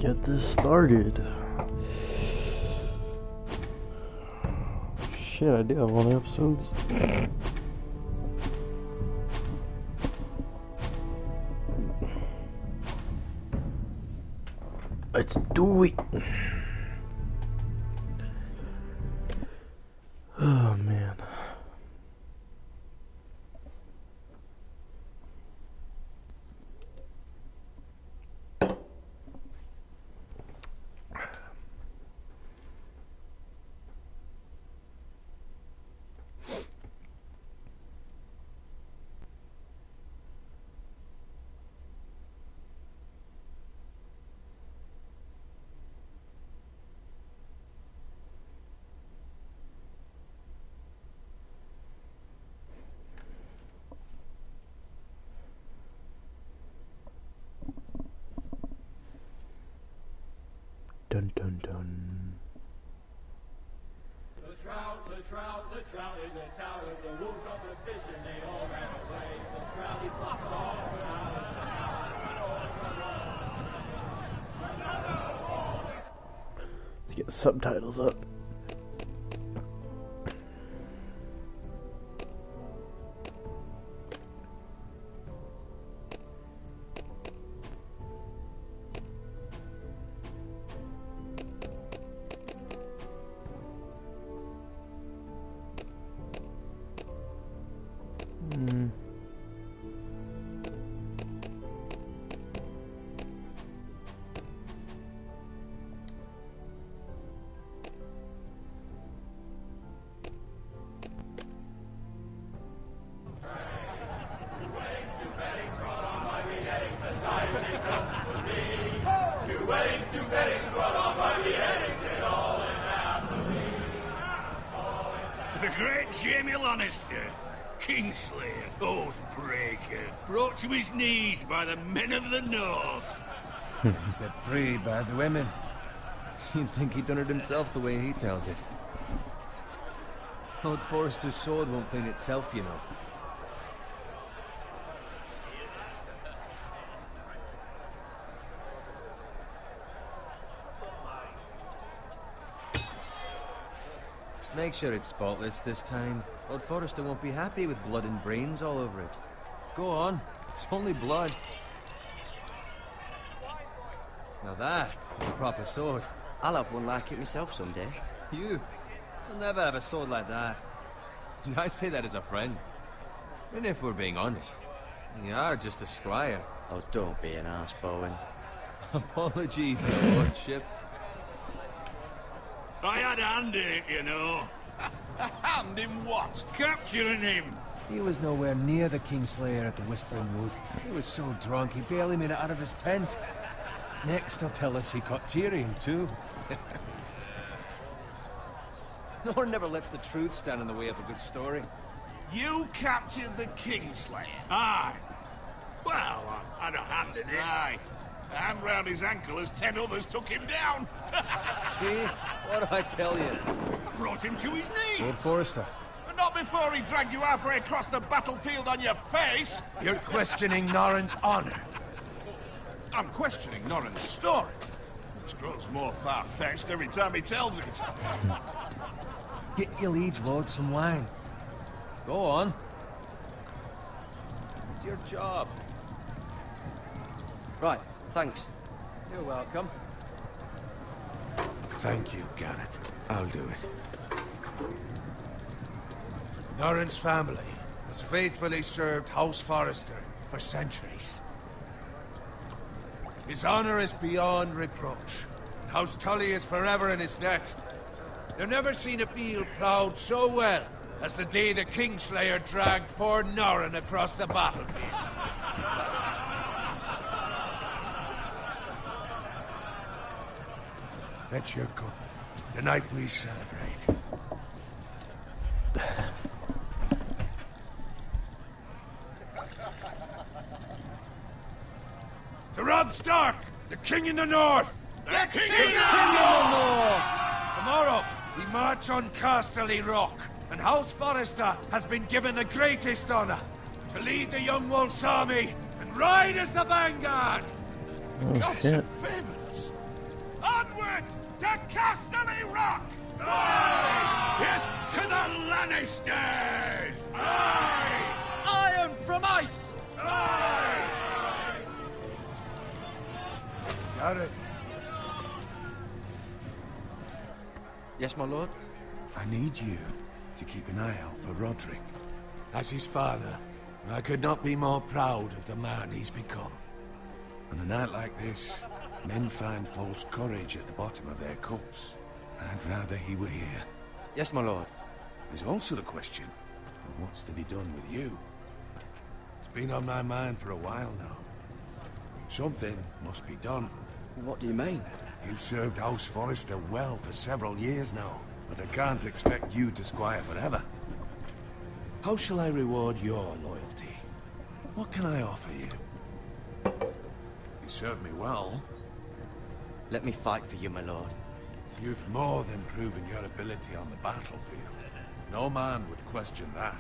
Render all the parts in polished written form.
Get this started. Shit, I do have all the episodes. Let's do it. Oh man. Dun dun dun. The trout in the towers, the wolves of the fish, and they all ran away. The trout, he flopped off when I was Let's get the subtitles up. The great Jamie Lannister, Kingslayer, Oathbreaker, brought to his knees by the men of the North. Set free by the women. You'd think he'd done it himself the way he tells it. Lord Forrester's sword won't clean itself, you know. Make sure it's spotless this time. Lord Forrester won't be happy with blood and brains all over it. Go on, it's only blood. Now that is a proper sword. I'll have one like it myself someday. You? You'll never have a sword like that. And I say that as a friend. And if we're being honest, you are just a squire. Oh, don't be an arse, Bowen. Apologies, your lordship. I had a hand in it, you know. A hand in what? Capturing him. He was nowhere near the Kingslayer at the Whispering Wood. He was so drunk he barely made it out of his tent. Next he'll tell us he caught Tyrion too. Nor never lets the truth stand in the way of a good story. You captured the Kingslayer? Aye. Well, I had a hand in it. Aye. A hand round his ankle as 10 others took him down. See? What do I tell you? I brought him to his knees. Lord Forrester. But not before he dragged you halfway across the battlefield on your face. You're questioning Norrin's honor. I'm questioning Norrin's story. Which grows more far-fetched every time he tells it. Get your liege lord some wine. Go on. It's your job. Right, thanks. You're welcome. Thank you, Garrett. I'll do it. Norrin's family has faithfully served House Forrester for centuries. His honor is beyond reproach. House Tully is forever in his debt. They've never seen a field ploughed so well as the day the Kingslayer dragged poor Norrin across the battlefield. Fetch your gun. Tonight we celebrate. To Robb Stark, the King in the North! The King in the North! Tomorrow, we march on Casterly Rock, and House Forrester has been given the greatest honor to lead the Young Wolf's army and ride as the vanguard. The gods have favored us. Onward to Casterly Rock! Death to the Lannisters! Aye! Iron from ice! Garrett, Yes, my lord? I need you to keep an eye out for Roderick. As his father, I could not be more proud of the man he's become. On a night like this, men find false courage at the bottom of their cups. I'd rather he were here. Yes, my lord. There's also the question of what's to be done with you. It's been on my mind for a while now. Something must be done. What do you mean? You've served House Forrester well for several years now, but I can't expect you to squire forever. How shall I reward your loyalty? What can I offer you? You served me well. Let me fight for you, my lord. You've more than proven your ability on the battlefield. No man would question that.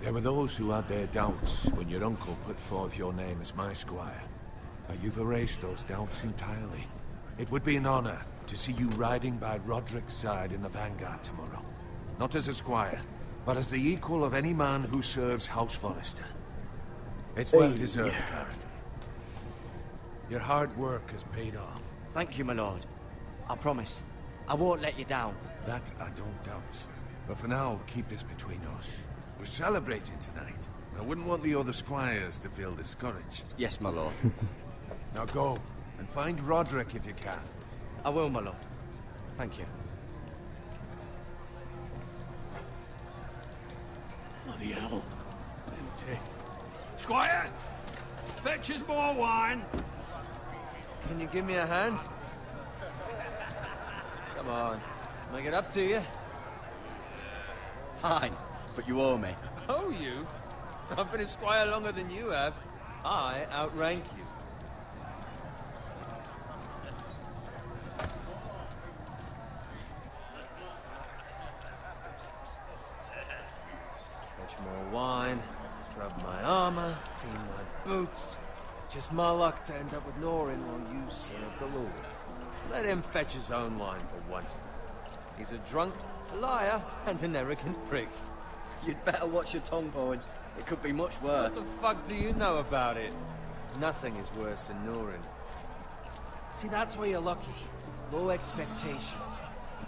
There were those who had their doubts when your uncle put forth your name as my squire. But you've erased those doubts entirely. It would be an honor to see you riding by Roderick's side in the vanguard tomorrow. Not as a squire, but as the equal of any man who serves House Forrester. It's well deserved, Karen. Your hard work has paid off. Thank you, my lord. I promise. I won't let you down. That I don't doubt. But for now, keep this between us. We're celebrating tonight. I wouldn't want the other squires to feel discouraged. Yes, my lord. Now go, and find Roderick if you can. I will, my lord. Thank you. Bloody hell. Empty. Squire! Fetch us more wine! Can you give me a hand? Come on. Make it up to you. Fine, but you owe me. Oh, you? I've been a squire longer than you have. I outrank you. Fetch more wine, scrub my armor, clean my boots. Just my luck to end up with Norin while you serve the Lord. Let him fetch his own wine for once. He's a drunk, a liar, and an arrogant prick. You'd better watch your tongue, Bowen. It could be much What worse. the fuck do you know about it? Nothing is worse than Norin. See, that's where you're lucky. Low expectations.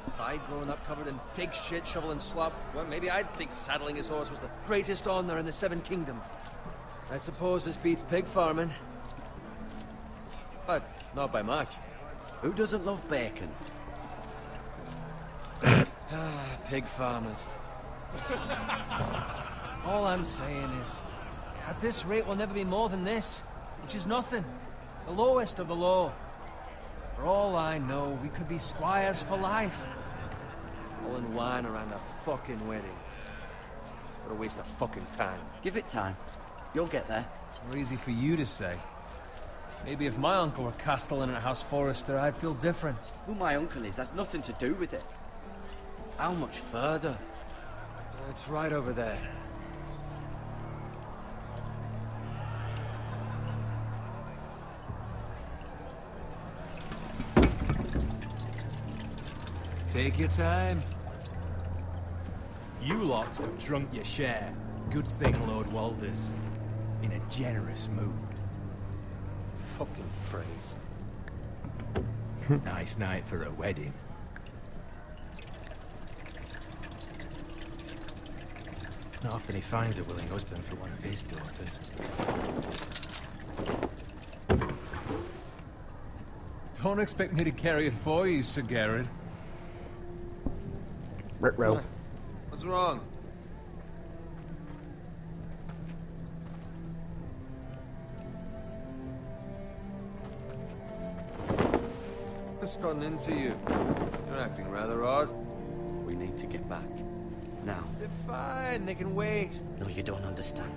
If I'd grown up covered in pig shit, shoveling slop, well, maybe I'd think saddling his horse was the greatest honor in the Seven Kingdoms. I suppose this beats pig farming. But not by much. Who doesn't love bacon? Pig farmers. All I'm saying is, at this rate we'll never be more than this, which is nothing. The lowest of the low. For all I know, we could be squires for life. Pulling wine around a fucking wedding. What a waste of fucking time. Give it time. You'll get there. More easy for you to say. Maybe if my uncle were castellan at House Forrester, I'd feel different. Who my uncle is has nothing to do with it. How much further? It's right over there. Take your time. You lot have drunk your share. Good thing Lord Walder's in a generous mood. Fucking phrase. Nice night for a wedding. Not often he finds a willing husband for one of his daughters. Don't expect me to carry it for you, Sir Garrett. Ruh-roh. What's wrong? What's gotten into you? You're acting rather odd. We need to get back. Now. They're fine, they can wait. No, you don't understand.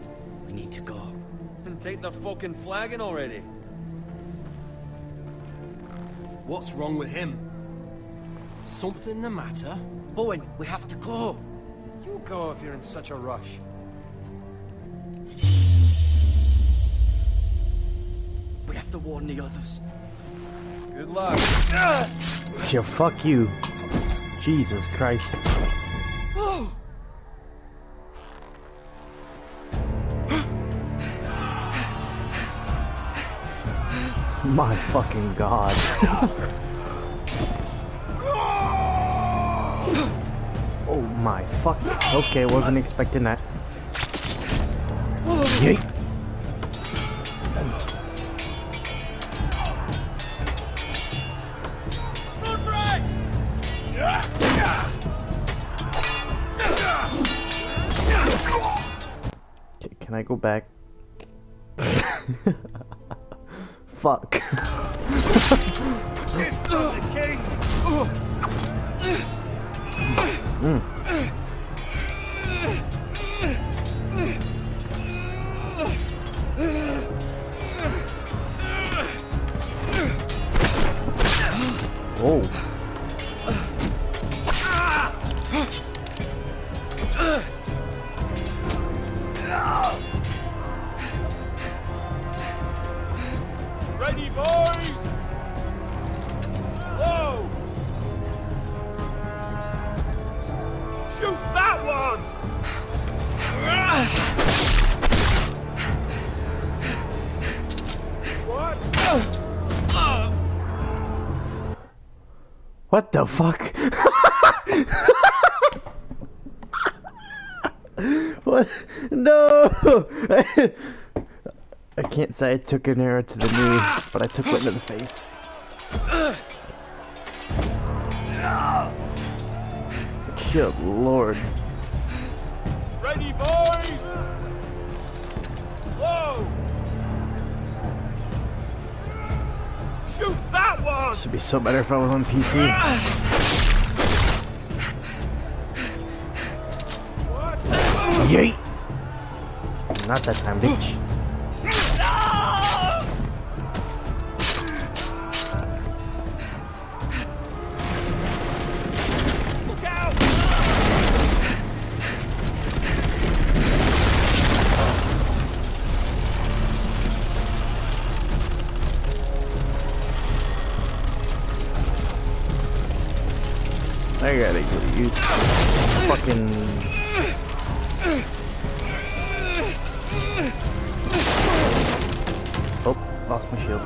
We need to go. And take the fucking flagon already. What's wrong with him? Something the matter? Bowen, we have to go. You go if you're in such a rush. We have to warn the others. Good luck. Yeah, fuck you. Jesus Christ. My fucking god. Oh my fuck. Okay, wasn't expecting that. Yeet. Okay, can I go back? Fuck. Oh. Ready, boys! Whoa! Shoot that one! What? What the fuck? What? No! I can't say I took an arrow to the knee, but I took one to the face. Good lord. Ready, boys! Whoa! Shoot that one! This would be so better if I was on PC. What? Yeet! Not that time, bitch. Look out! I gotta use fucking. Oh, lost my shield.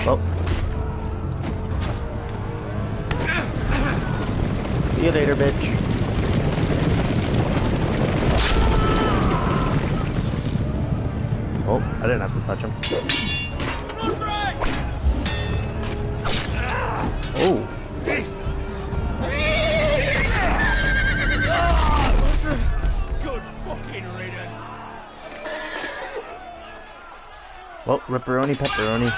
Well. See you later, bitch. Oh, I didn't have to touch him. Oh. Good fucking riddance. Well, ripperoni pepperoni.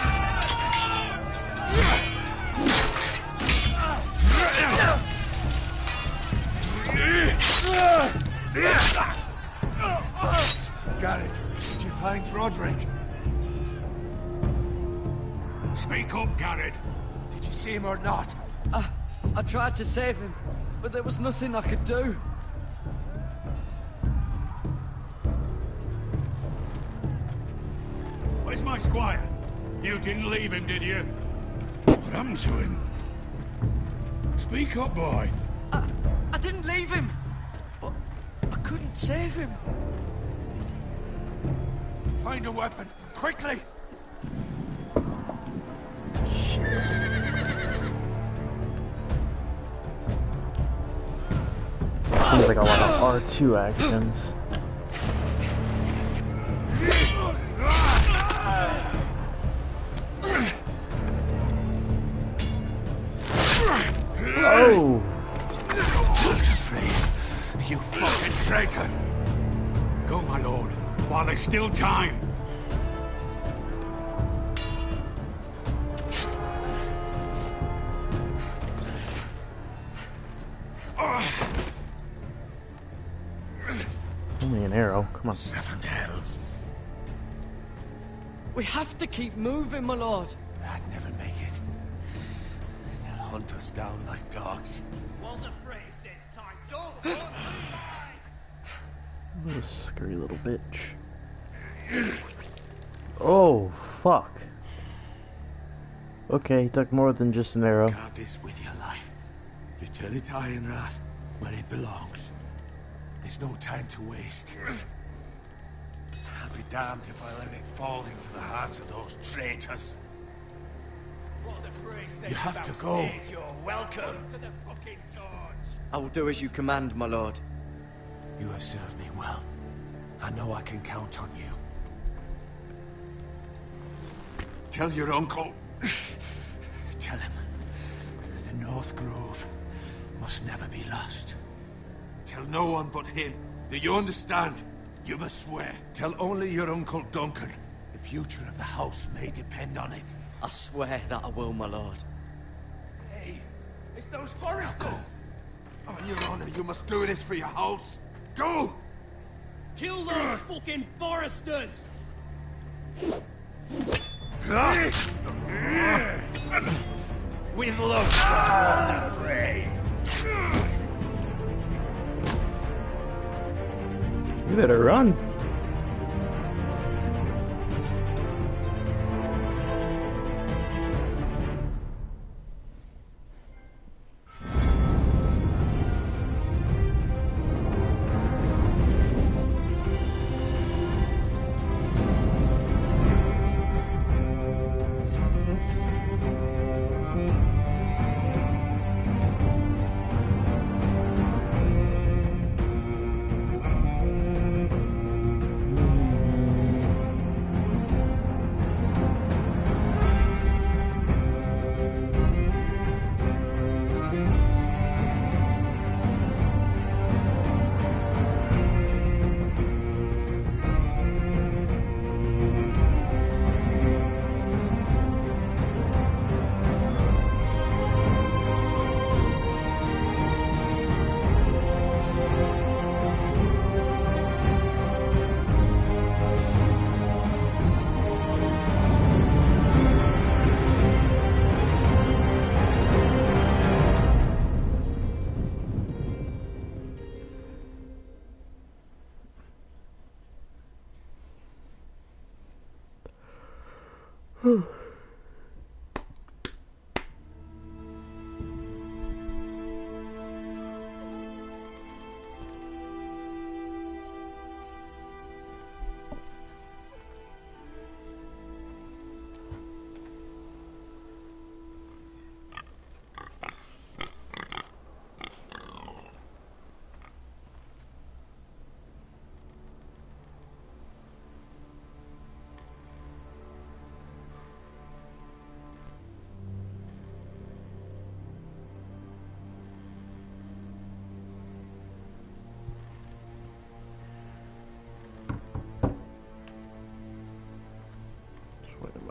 Garrett, did you find Roderick? Speak up, Garrett. Did you see him or not? I tried to save him, but there was nothing I could do. Where's my squire? You didn't leave him, did you? What happened to him? Speak up, boy. I didn't leave him, but I couldn't save him. Find a weapon, quickly! Seems like a lot of R2 actions. Oh! You fucking traitor! Go, my lord, while there's still time. Only an arrow, come on. 7 hells. We have to keep moving, my lord. I'd never make it. They'll hunt us down like dogs. Walder Frey says time. Don't run. You scary little bitch. Oh, fuck. Okay, he took more than just an arrow. Guard this with your life. Return it to Ironrath, where it belongs. There's no time to waste. I'll be damned if I let it fall into the hands of those traitors. Walder Frey says You have to about go. stage, you're welcome to the fucking torch. I will do as you command, my lord. You have served me well. I know I can count on you. Tell your uncle. Tell him. The North Grove must never be lost. Tell no one but him. Do you understand? You must swear. Tell only your Uncle Duncan. The future of the house may depend on it. I swear that I will, my lord. Hey, it's those foresters. Go. On your honor, you must do this for your house. Go! Kill those fucking foresters. With love from Walder Frey. You better run.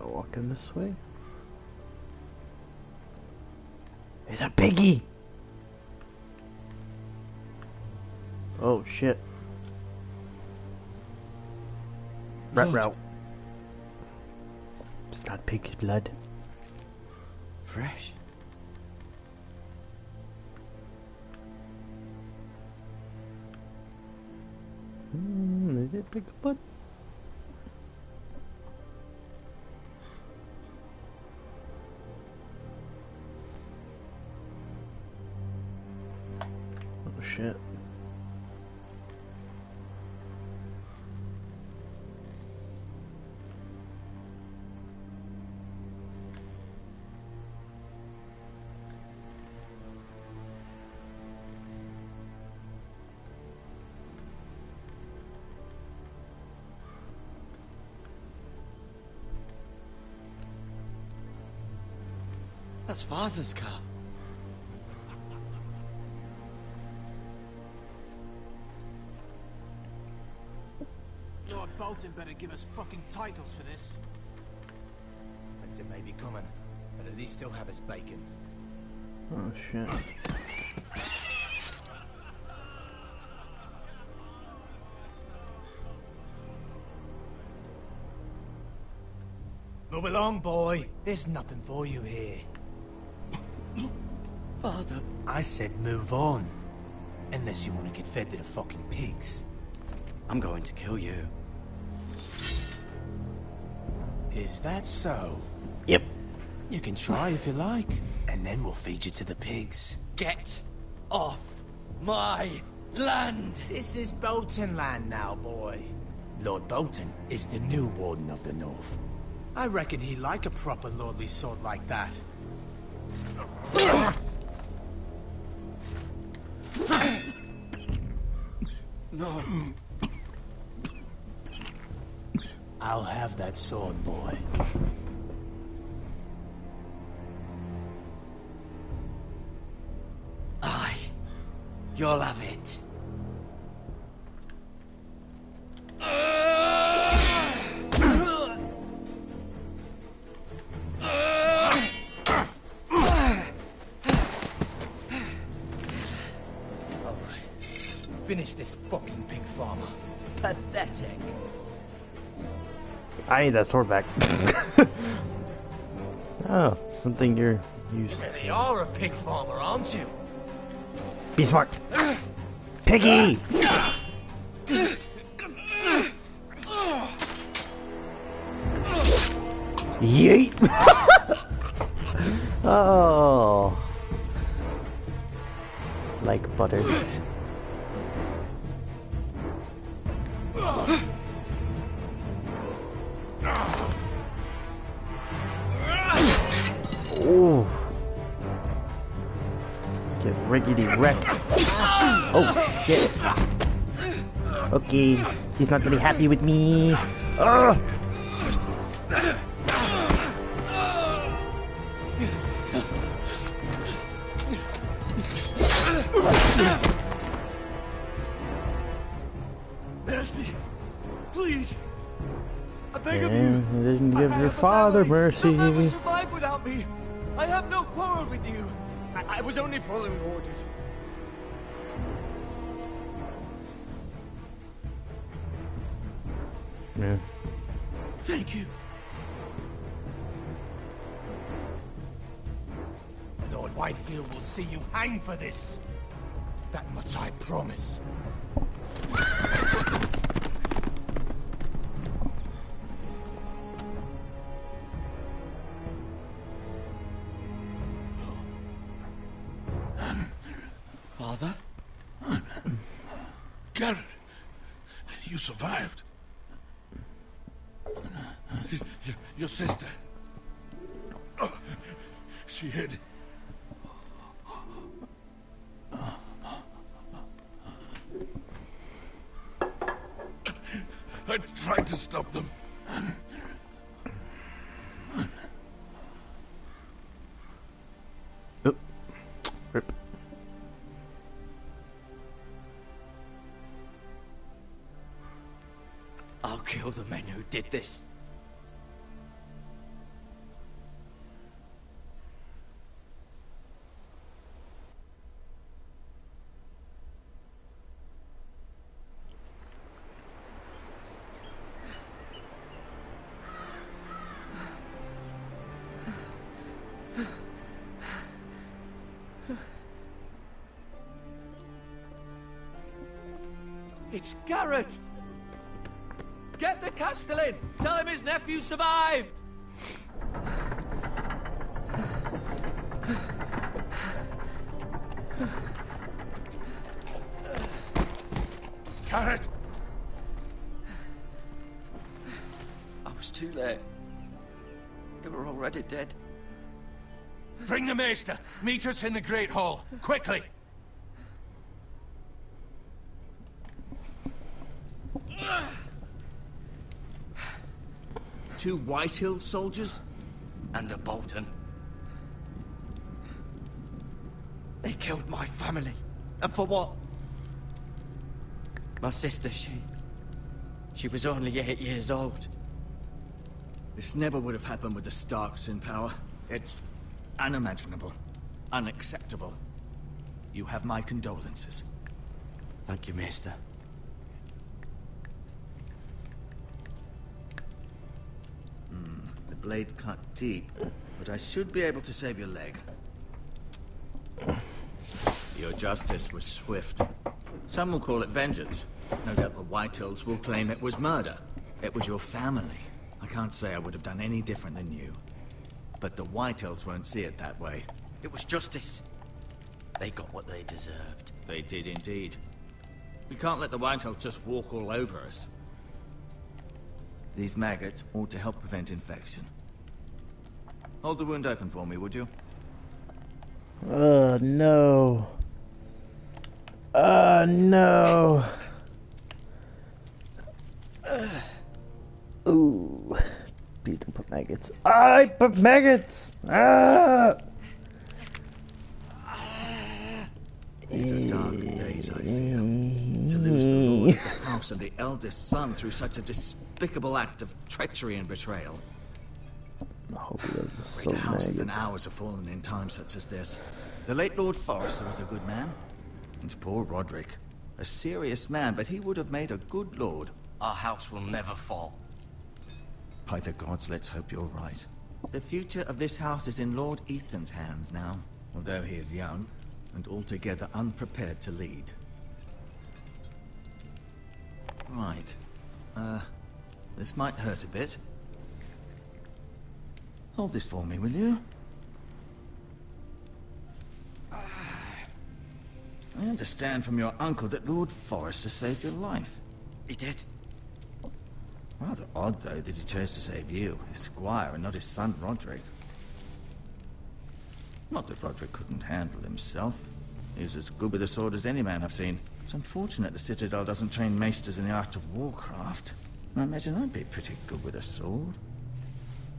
Walking this way. There's a piggy. Oh shit. Rat route. It's not pig's blood. Fresh. Is it pig's blood? Oh shit. That's Father's car. Lord Bolton better give us fucking titles for this. Winter may be coming, but at least he'll have his bacon. Oh shit. The Move along, boy. There's nothing for you here. Father. I said move on. Unless you want to get fed to the fucking pigs. I'm going to kill you. Is that so? Yep. You can try if you like. And then we'll feed you to the pigs. Get off my land! This is Bolton land now, boy. Lord Bolton is the new Warden of the North. I reckon he'd like a proper lordly sword like that. No. I'll have that sword, boy. Aye. You'll have it. Finish this fucking pig farmer. Pathetic. I need that sword back. Oh, something you're used You really to. are a pig farmer, aren't you? Be smart. Piggy! Yeet! Oh. Like butter. Ooh. Get riggedy wrecked. Oh shit. Okay, he's not gonna be happy with me. Ugh. Mercy. Please. I beg of And you. he didn't give I your have a father family. mercy. They'll never survive without me. I have no quarrel with you. I was only following orders. Yeah. Thank you. Lord Whitehill will see you hang for this. That much I promise. Father? Garrett, you survived. Your sister. Oh, she hid. I tried to stop them. Oop. Rip. I'll kill the men who did this. It's Garrett! Get the Castellan! Tell him his nephew survived! Garrett! I was too late. They were already dead. Bring the maester. Meet us in the Great Hall. Quickly. Two Whitehill soldiers? And a Bolton. They killed my family. And for what? My sister, she was only 8 years old. This never would have happened with the Starks in power. It's unimaginable. Unacceptable. You have my condolences. Thank you, Maester. blade cut deep, but I should be able to save your leg. Your justice was swift. Some will call it vengeance. No doubt the Whitehills will claim it was murder. It was your family. I can't say I would have done any different than you. But the Whitehills won't see it that way. It was justice. They got what they deserved. They did indeed. We can't let the Whitehills just walk all over us. These maggots ought to help prevent infection. Hold the wound open for me, would you? No. No. Ooh. Please don't put maggots. I put maggots! Ah! These are dark days, I feel. To lose the lord of the house and the eldest son through such a despicable act of treachery and betrayal. I hope he doesn't sow Greater houses than maggots. ours have fallen in times such as this. The late Lord Forrester was a good man. And poor Roderick. A serious man, but he would have made a good lord. Our house will never fall. By the gods, let's hope you're right. The future of this house is in Lord Ethan's hands now, although he is young and altogether unprepared to lead. Right. This might hurt a bit. Hold this for me, will you? I understand from your uncle that Lord Forrester saved your life. He did. Rather odd, though, that he chose to save you, his squire, and not his son Roderick. Not that Roderick couldn't handle himself. He was as good with a sword as any man I've seen. It's unfortunate the Citadel doesn't train maesters in the art of warcraft. I imagine I'd be pretty good with a sword.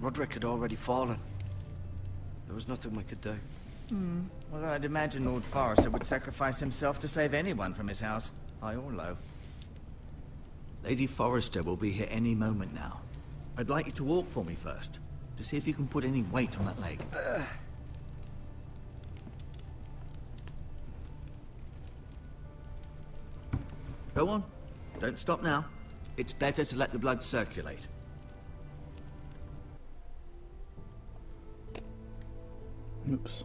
Roderick had already fallen. There was nothing we could do. Although I'd imagine Lord Forrester would sacrifice himself to save anyone from his house, high or low. Lady Forrester will be here any moment now. I'd like you to walk for me first, to see if you can put any weight on that leg. Go on. Don't stop now. It's better to let the blood circulate. Oops.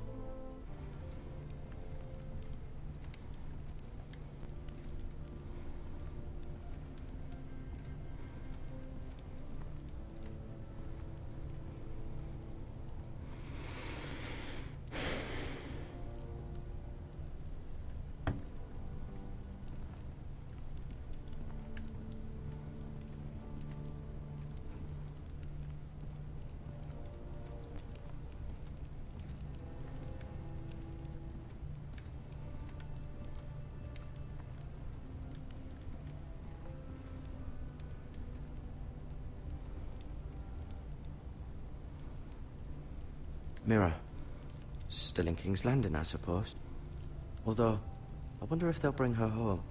Mira. Still in King's Landing, I suppose. Although, I wonder if they'll bring her home.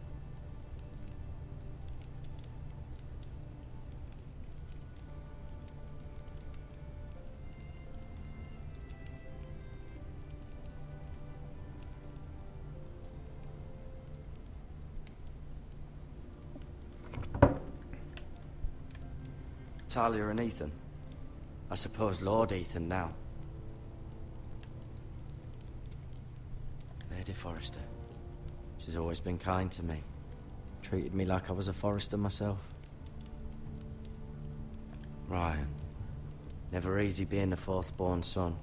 Talia and Ethan. I suppose Lord Ethan now. Lady Forrester. She's always been kind to me. Treated me like I was a Forrester myself. Ryan. Never easy being the fourth-born son.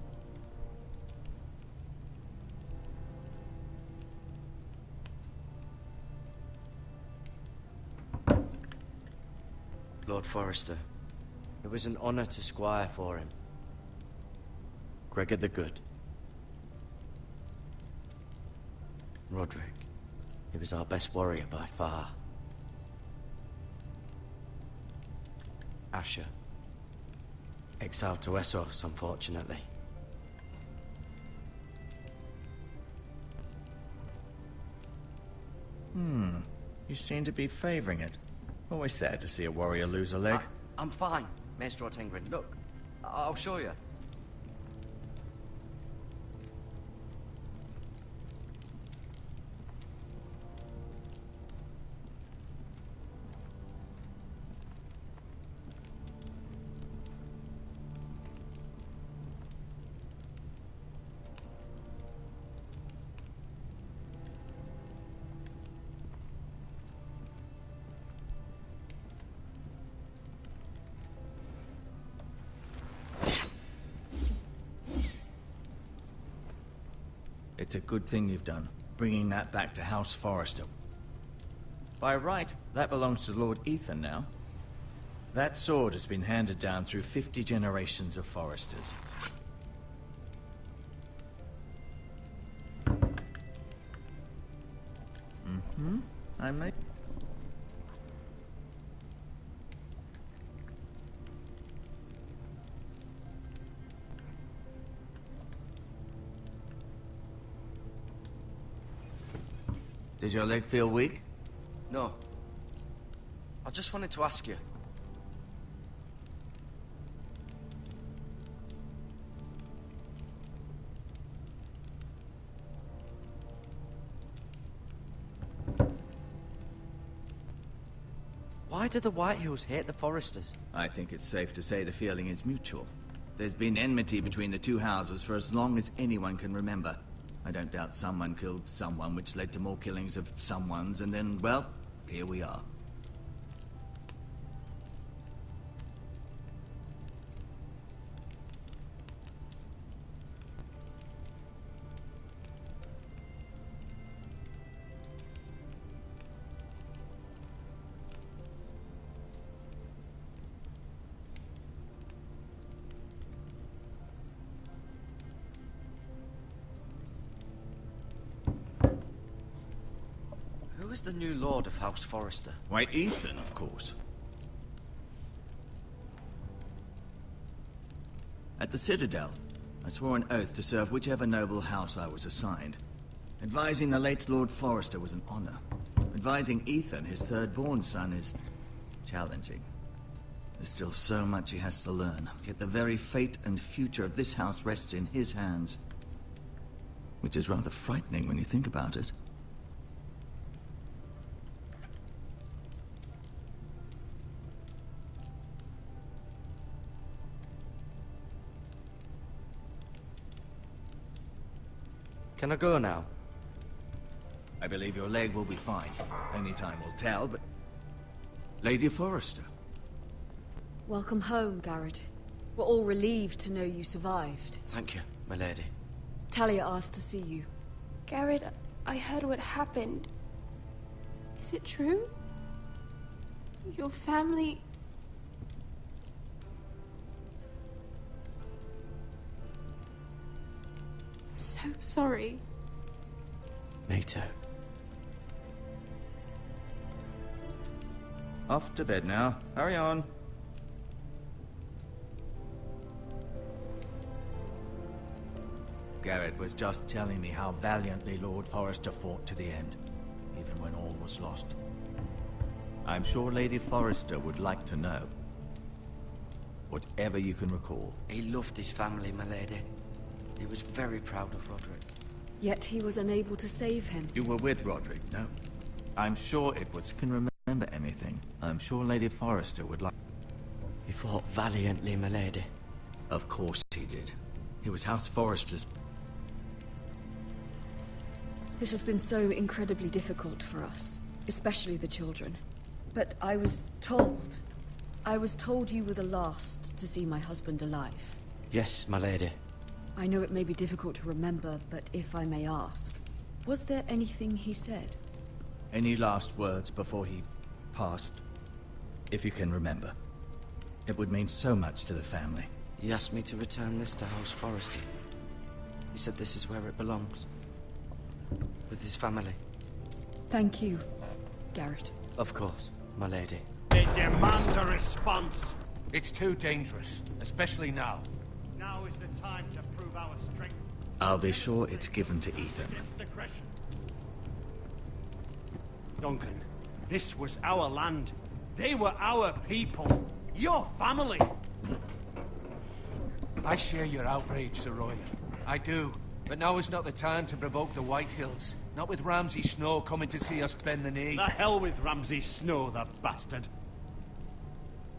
Lord Forrester. It was an honor to squire for him. Gregor the Good. Roderick. He was our best warrior by far. Asher. Exiled to Essos, unfortunately. You seem to be favoring it. Always sad to see a warrior lose a leg. I'm fine, Maestro Tengrin. Look, I'll show you. It's a good thing you've done, bringing that back to House Forrester. By right, that belongs to Lord Ethan now. That sword has been handed down through 50 generations of Forresters. I may... Did your leg feel weak? No. I just wanted to ask you. Why do the Whitehills hate the Forresters? I think it's safe to say the feeling is mutual. There's been enmity between the two houses for as long as anyone can remember. I don't doubt someone killed someone, which led to more killings of someones, and then, well, here we are. Who is the new Lord of House Forrester? Why, Ethan, of course. At the Citadel, I swore an oath to serve whichever noble house I was assigned. Advising the late Lord Forrester was an honor. Advising Ethan, his third-born son, is challenging. There's still so much he has to learn, yet the very fate and future of this house rests in his hands. Which is rather frightening when you think about it. Can I go now? I believe your leg will be fine. Only time will tell, but... Lady Forrester. Welcome home, Garrett. We're all relieved to know you survived. Thank you, my lady. Talia asked to see you. Garrett, I heard what happened. Is it true? Your family... I'm so sorry. Me too. Off to bed now. Hurry on. Garrett was just telling me how valiantly Lord Forrester fought to the end, even when all was lost. I'm sure Lady Forrester would like to know. Whatever you can recall. He loved his family, my lady. He was very proud of Roderick. Yet he was unable to save him. You were with Roderick, no? I'm sure it was... Can remember anything. I'm sure Lady Forrester would like... He fought valiantly, my lady. Of course he did. He was House Forrester's... This has been so incredibly difficult for us, especially the children. But I was told you were the last to see my husband alive. Yes, my lady. I know it may be difficult to remember, but if I may ask, was there anything he said? Any last words before he passed? If you can remember. It would mean so much to the family. He asked me to return this to House Forrester. He said this is where it belongs. With his family. Thank you, Garrett. Of course, my lady. It demands a response. It's too dangerous, especially now. Now is the time to prove our strength. I'll be sure it's given to Ethan. Against aggression. Duncan, this was our land. They were our people. Your family. I share your outrage, Sir Royland. I do. But now is not the time to provoke the Whitehills. Not with Ramsay Snow coming to see us bend the knee. The hell with Ramsay Snow, the bastard.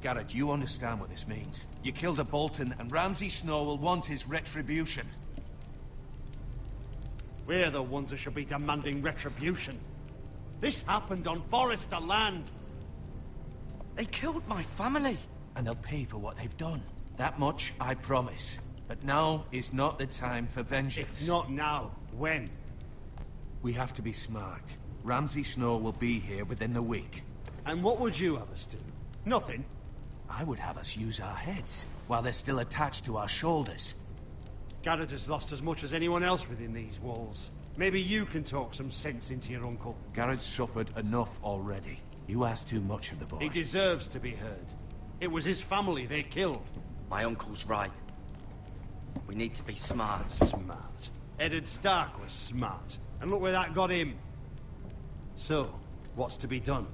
Garrett, you understand what this means. You killed a Bolton, and Ramsay Snow will want his retribution. We're the ones that should be demanding retribution. This happened on Forrester land. They killed my family. And they'll pay for what they've done. That much, I promise. But now is not the time for vengeance. If not now, when? We have to be smart. Ramsay Snow will be here within the week. And what would you have us do? Nothing? I would have us use our heads, while they're still attached to our shoulders. Garrett has lost as much as anyone else within these walls. Maybe you can talk some sense into your uncle. Garrett's suffered enough already. You ask too much of the boy. He deserves to be heard. It was his family they killed. My uncle's right. We need to be smart. Smart. Eddard Stark was smart. And look where that got him. So, what's to be done?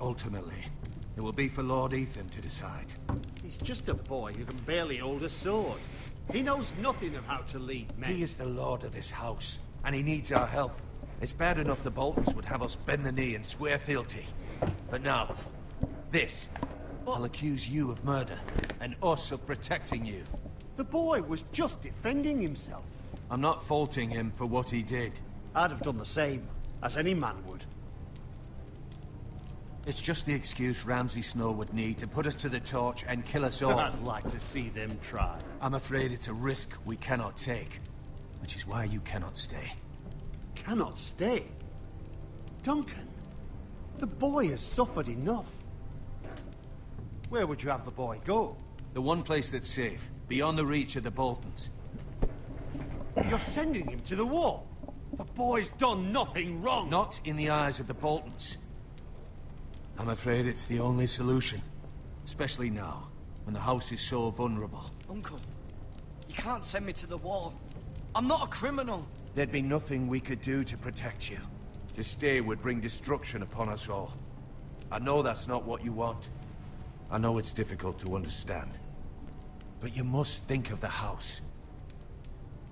Ultimately, it will be for Lord Ethan to decide. He's just a boy who can barely hold a sword. He knows nothing of how to lead men. He is the lord of this house, and he needs our help. It's bad enough the Boltons would have us bend the knee and swear fealty. But now, this. I'll accuse you of murder, and us of protecting you. The boy was just defending himself. I'm not faulting him for what he did. I'd have done the same, as any man would. It's just the excuse Ramsay Snow would need to put us to the torch and kill us all. I'd like to see them try. I'm afraid it's a risk we cannot take, which is why you cannot stay. Cannot stay? Duncan, the boy has suffered enough. Where would you have the boy go? The one place that's safe, beyond the reach of the Boltons. You're sending him to the wall? The boy's done nothing wrong! Not in the eyes of the Boltons. I'm afraid it's the only solution. Especially now, when the house is so vulnerable. Uncle, you can't send me to the wall. I'm not a criminal. There'd be nothing we could do to protect you. To stay would bring destruction upon us all. I know that's not what you want. I know it's difficult to understand. But you must think of the house.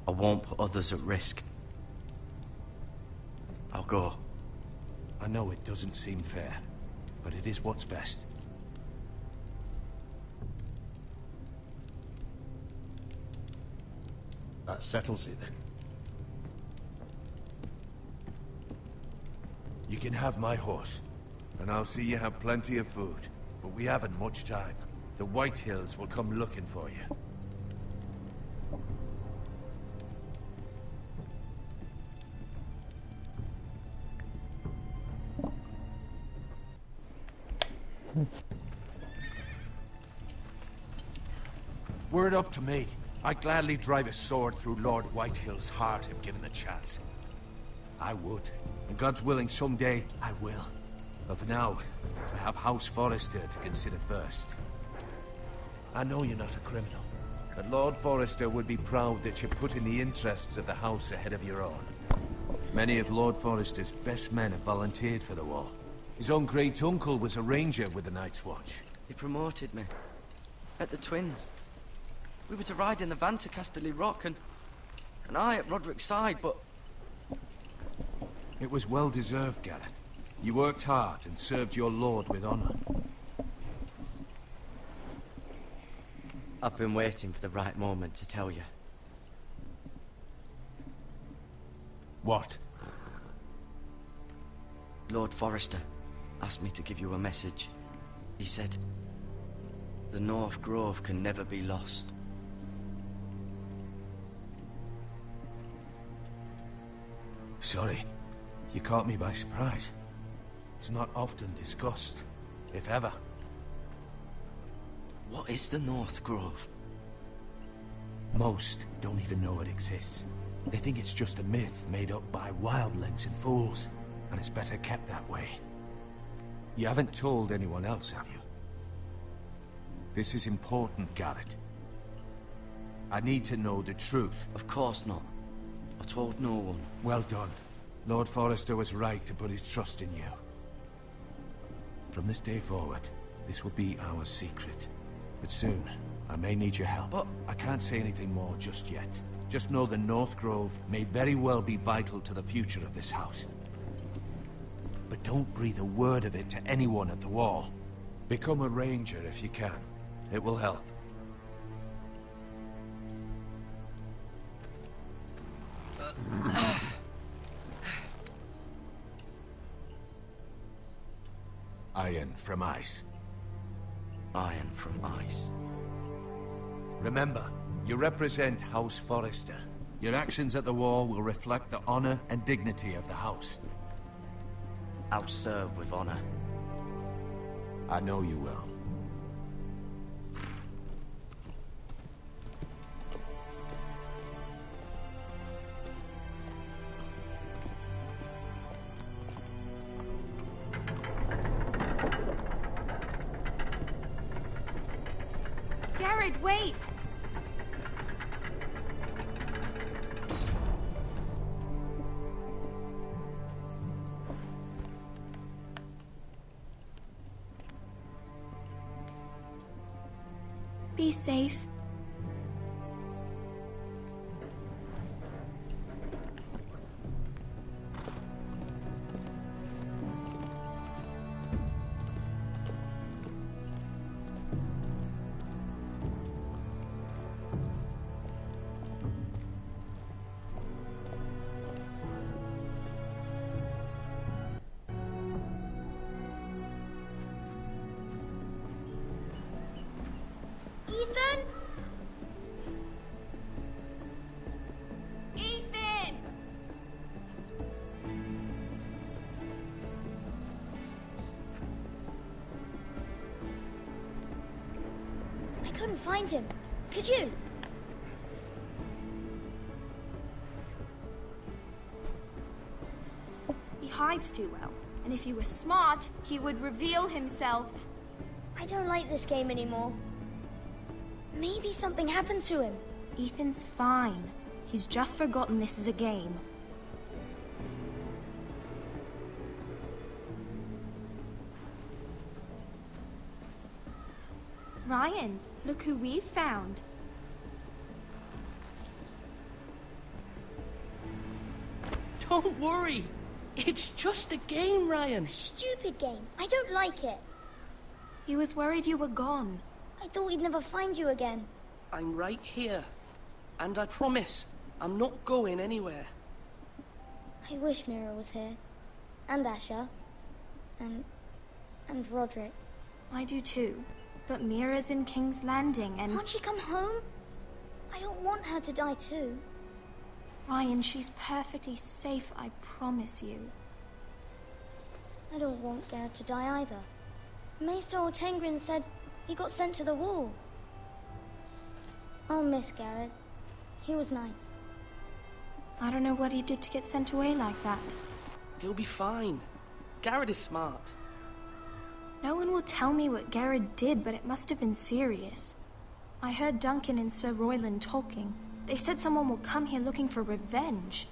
I won't put others at risk. I'll go. I know it doesn't seem fair, but it is what's best. That settles it then. You can have my horse, and I'll see you have plenty of food. But we haven't much time. The White Hills will come looking for you. Were it up to me, I'd gladly drive a sword through Lord Whitehill's heart if given the chance. I would. And God's willing, someday I will. But for now, I have House Forrester to consider first. I know you're not a criminal, but Lord Forrester would be proud that you're putting the interests of the house ahead of your own. Many of Lord Forrester's best men have volunteered for the war. His own great-uncle was a ranger with the Night's Watch. He promoted me. At the Twins. We were to ride in the van to Casterly Rock, and I at Roderick's side, but... It was well-deserved, Garrett. You worked hard and served your lord with honor. I've been waiting for the right moment to tell you. What? Lord Forrester asked me to give you a message. He said, the North Grove can never be lost. Sorry. You caught me by surprise. It's not often discussed, if ever. What is the North Grove? Most don't even know it exists. They think it's just a myth made up by wildlings and fools, and it's better kept that way. You haven't told anyone else, have you? This is important, Garrett. I need to know the truth. Of course not. I told no one. Well done. Lord Forrester was right to put his trust in you. From this day forward, this will be our secret. But soon, I may need your help. But I can't say anything more just yet. Just know the North Grove may very well be vital to the future of this house. But don't breathe a word of it to anyone at the wall. Become a ranger if you can. It will help. Iron from ice. Iron from ice. Remember, you represent House Forrester. Your actions at the war will reflect the honor and dignity of the house. I'll serve with honor. I know you will. Garrett, wait! Be safe. Ethan? Ethan! I couldn't find him. Could you? He hides too well, and if he was smart, he would reveal himself. I don't like this game anymore. Maybe something happened to him. Ethan's fine. He's just forgotten this is a game. Ryan, look who we've found. Don't worry. It's just a game, Ryan. Stupid game. I don't like it. He was worried you were gone. I thought we'd never find you again. I'm right here. And I promise, I'm not going anywhere. I wish Mira was here. And Asher. And Roderick. I do too. But Mira's in King's Landing and... Can't she come home? I don't want her to die too. Ryan, she's perfectly safe, I promise you. I don't want Garrett to die either. Maester Ortengrin said he got sent to the wall. I'll miss Garrett. He was nice. I don't know what he did to get sent away like that. He'll be fine. Garrett is smart. No one will tell me what Garrett did, but it must have been serious. I heard Duncan and Sir Royland talking. They said someone will come here looking for revenge.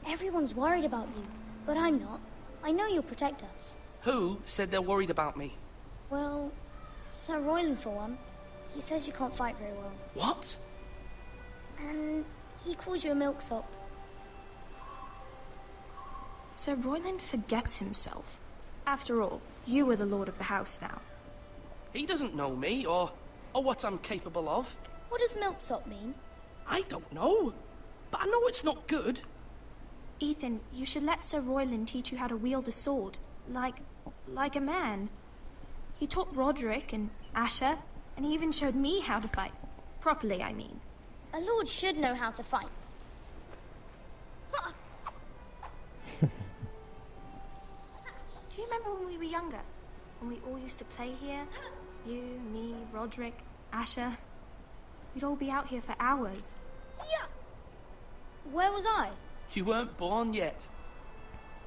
Everyone's worried about you, but I'm not. I know you'll protect us. Who said they're worried about me? Well, Sir Royland for one. He says you can't fight very well. What? And he calls you a milksop. Sir Royland forgets himself. After all, you are the lord of the house now. He doesn't know me, or what I'm capable of. What does milksop mean? I don't know, but I know it's not good. Ethan, you should let Sir Royland teach you how to wield a sword, like a man. He taught Roderick and Asher, and he even showed me how to fight. Properly, I mean. A lord should know how to fight. Do you remember when we were younger? When we all used to play here? You, me, Roderick, Asher. We'd all be out here for hours. Yeah. Where was I? You weren't born yet.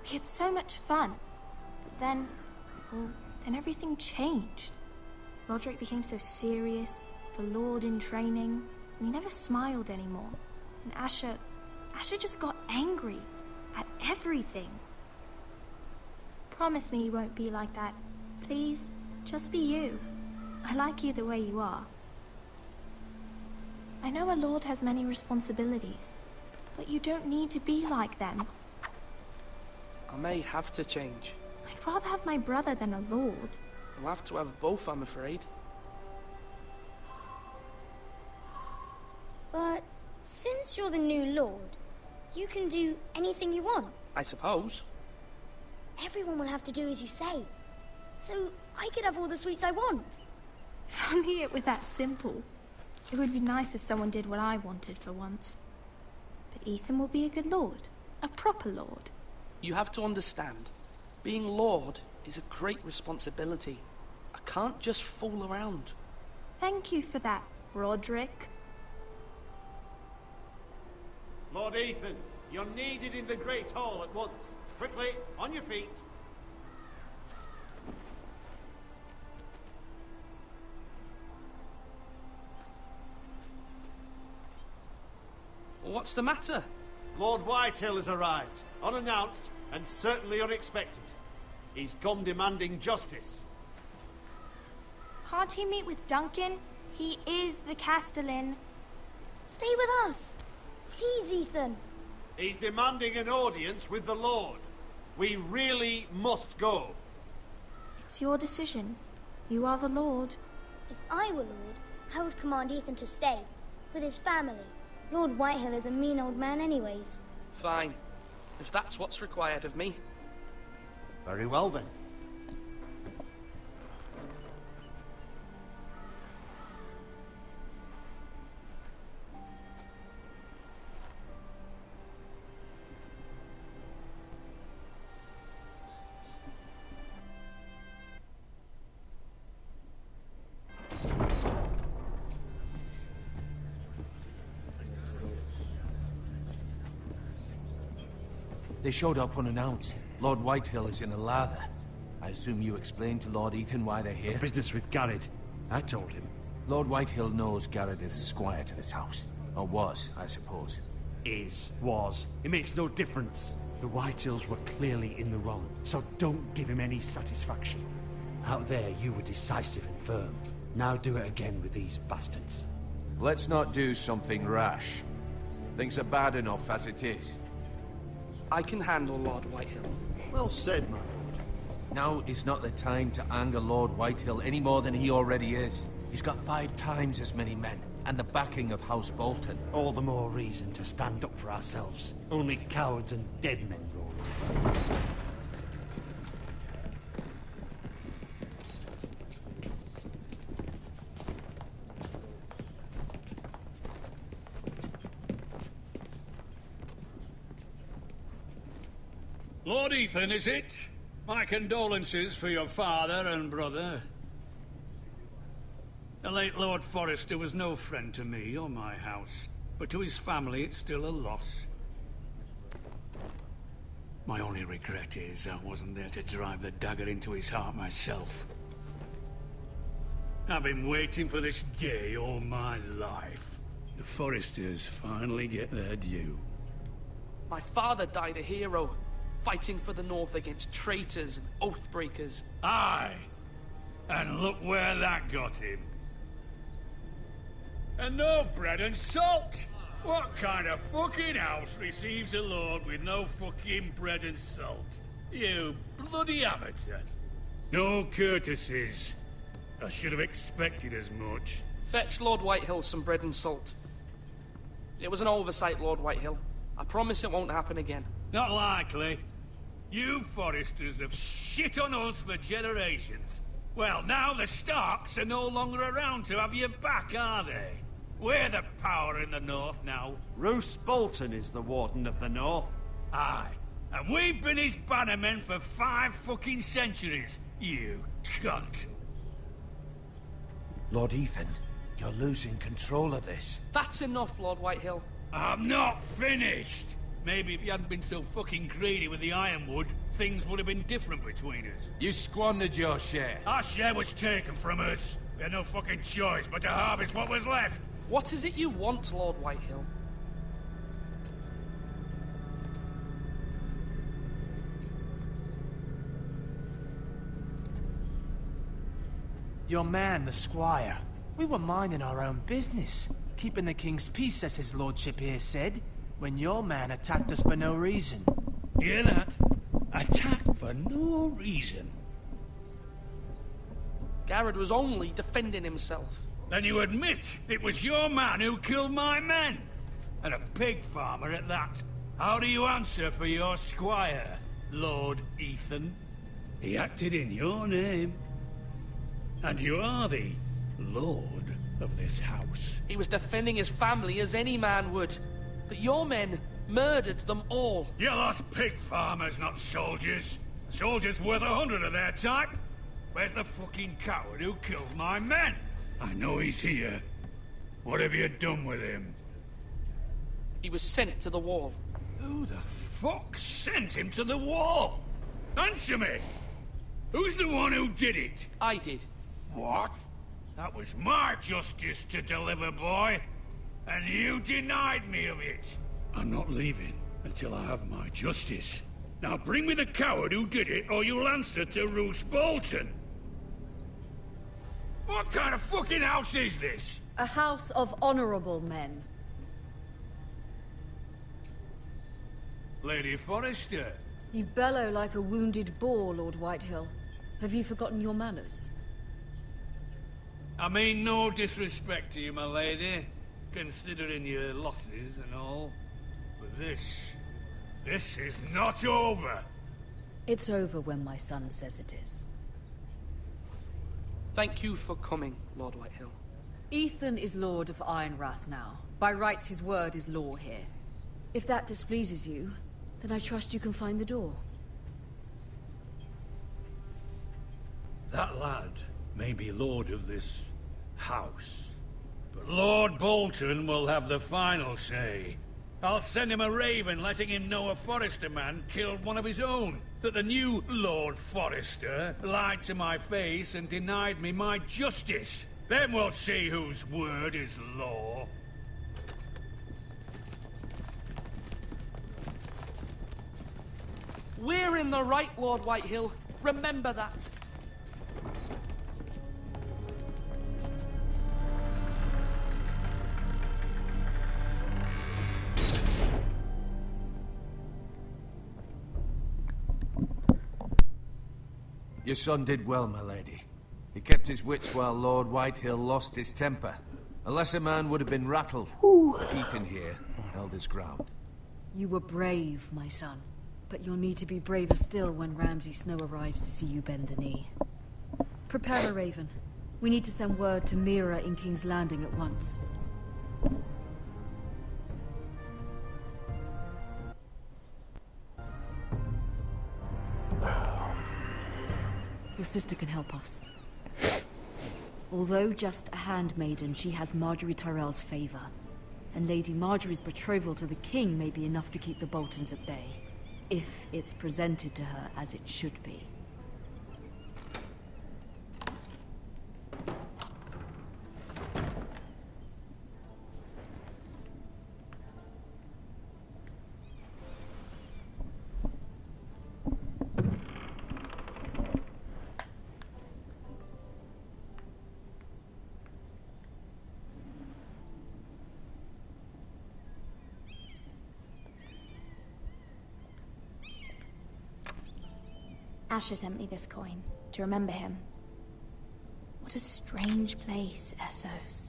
We had so much fun. But then, well, then everything changed. Roderick became so serious, the Lord in training, and he never smiled anymore. And Asher just got angry at everything. Promise me you won't be like that. Please, just be you. I like you the way you are. I know a lord has many responsibilities, but you don't need to be like them. I may have to change. I'd rather have my brother than a lord. I'll have to have both, I'm afraid. But since you're the new lord, you can do anything you want. I suppose. Everyone will have to do as you say. So I could have all the sweets I want. If only it were that simple. It would be nice if someone did what I wanted for once. Ethan will be a good lord. A proper lord. You have to understand, being Lord is a great responsibility. I can't just fool around. Thank you for that, Roderick. Lord Ethan, you're needed in the Great Hall at once. Quickly, on your feet. What's the matter? Lord Whitehill has arrived, unannounced and certainly unexpected. He's come demanding justice. Can't he meet with Duncan? He is the Castellan. Stay with us. Please, Ethan. He's demanding an audience with the Lord. We really must go. It's your decision. You are the Lord. If I were Lord, I would command Ethan to stay, with his family. Lord Whitehill is a mean old man anyways. Fine. If that's what's required of me. Very well then. They showed up unannounced. Lord Whitehill is in a lather. I assume you explained to Lord Ethan why they're here? Business with Garrett. I told him. Lord Whitehill knows Garrett is a squire to this house. Or was, I suppose. Was. It makes no difference. The Whitehills were clearly in the wrong, so don't give him any satisfaction. Out there, you were decisive and firm. Now do it again with these bastards. Let's not do something rash. Things are bad enough as it is. I can handle Lord Whitehill. Well said, my lord. Now is not the time to anger Lord Whitehill any more than he already is. He's got 5 times as many men, and the backing of House Bolton. All the more reason to stand up for ourselves. Only cowards and dead men roll over. Lord Ethan, is it? My condolences for your father and brother. The late Lord Forrester was no friend to me or my house, but to his family it's still a loss. My only regret is I wasn't there to drive the dagger into his heart myself. I've been waiting for this day all my life. The Forresters finally get their due. My father died a hero, fighting for the North against traitors and oath-breakers. Aye! And look where that got him. And no bread and salt! What kind of fucking house receives a lord with no fucking bread and salt? You bloody amateur. No courtesies. I should have expected as much. Fetch Lord Whitehill some bread and salt. It was an oversight, Lord Whitehill. I promise it won't happen again. Not likely. You Forresters have shit on us for generations. Well, now the Starks are no longer around to have you back, are they? We're the power in the North now. Roose Bolton is the Warden of the North. Aye. And we've been his bannermen for 5 fucking centuries, you cunt. Lord Ethan, you're losing control of this. That's enough, Lord Whitehill. I'm not finished. Maybe if you hadn't been so fucking greedy with the ironwood, things would have been different between us. You squandered your share. Our share was taken from us. We had no fucking choice but to harvest what was left. What is it you want, Lord Whitehill? Your man, the squire. We were minding our own business, keeping the king's peace, as his lordship here said, when your man attacked us for no reason. Hear that? Attacked for no reason. Garrett was only defending himself. Then you admit it was your man who killed my men? And a pig farmer at that. How do you answer for your squire, Lord Ethan? He acted in your name. And you are the lord of this house. He was defending his family as any man would. But your men Murdered them all. You lost pig farmers, not soldiers. Soldiers worth 100 of their type. Where's the fucking coward who killed my men? I know he's here. What have you done with him? He was sent to the wall. Who the fuck sent him to the wall? Answer me! Who's the one who did it? I did. What? That was my justice to deliver, boy. And you denied me of it. I'm not leaving until I have my justice. Now bring me the coward who did it, or you'll answer to Roose Bolton. What kind of fucking house is this? A house of honorable men. Lady Forrester. You bellow like a wounded boar, Lord Whitehill. Have you forgotten your manners? I mean no disrespect to you, my lady, considering your losses and all. But this is not over. It's over when my son says it is. Thank you for coming, Lord Whitehill. Ethan is Lord of Ironrath now. By rights, his word is law here. If that displeases you, then I trust you can find the door. That lad may be lord of this house, but Lord Bolton will have the final say. I'll send him a raven letting him know a Forrester man killed one of his own. That the new Lord Forrester lied to my face and denied me my justice. Then we'll see whose word is law. We're in the right, Lord Whitehill. Remember that. Your son did well, my lady. He kept his wits while Lord Whitehill lost his temper. A lesser man would have been rattled. Ethan here held his ground. You were brave, my son. But you'll need to be braver still when Ramsay Snow arrives to see you bend the knee. Prepare a raven. We need to send word to Mira in King's Landing at once. Your sister can help us. Although just a handmaiden, she has Marjorie Tyrell's favor. And Lady Marjorie's betrothal to the king may be enough to keep the Boltons at bay. If it's presented to her as it should be. Asher sent me this coin, to remember him. What a strange place, Essos.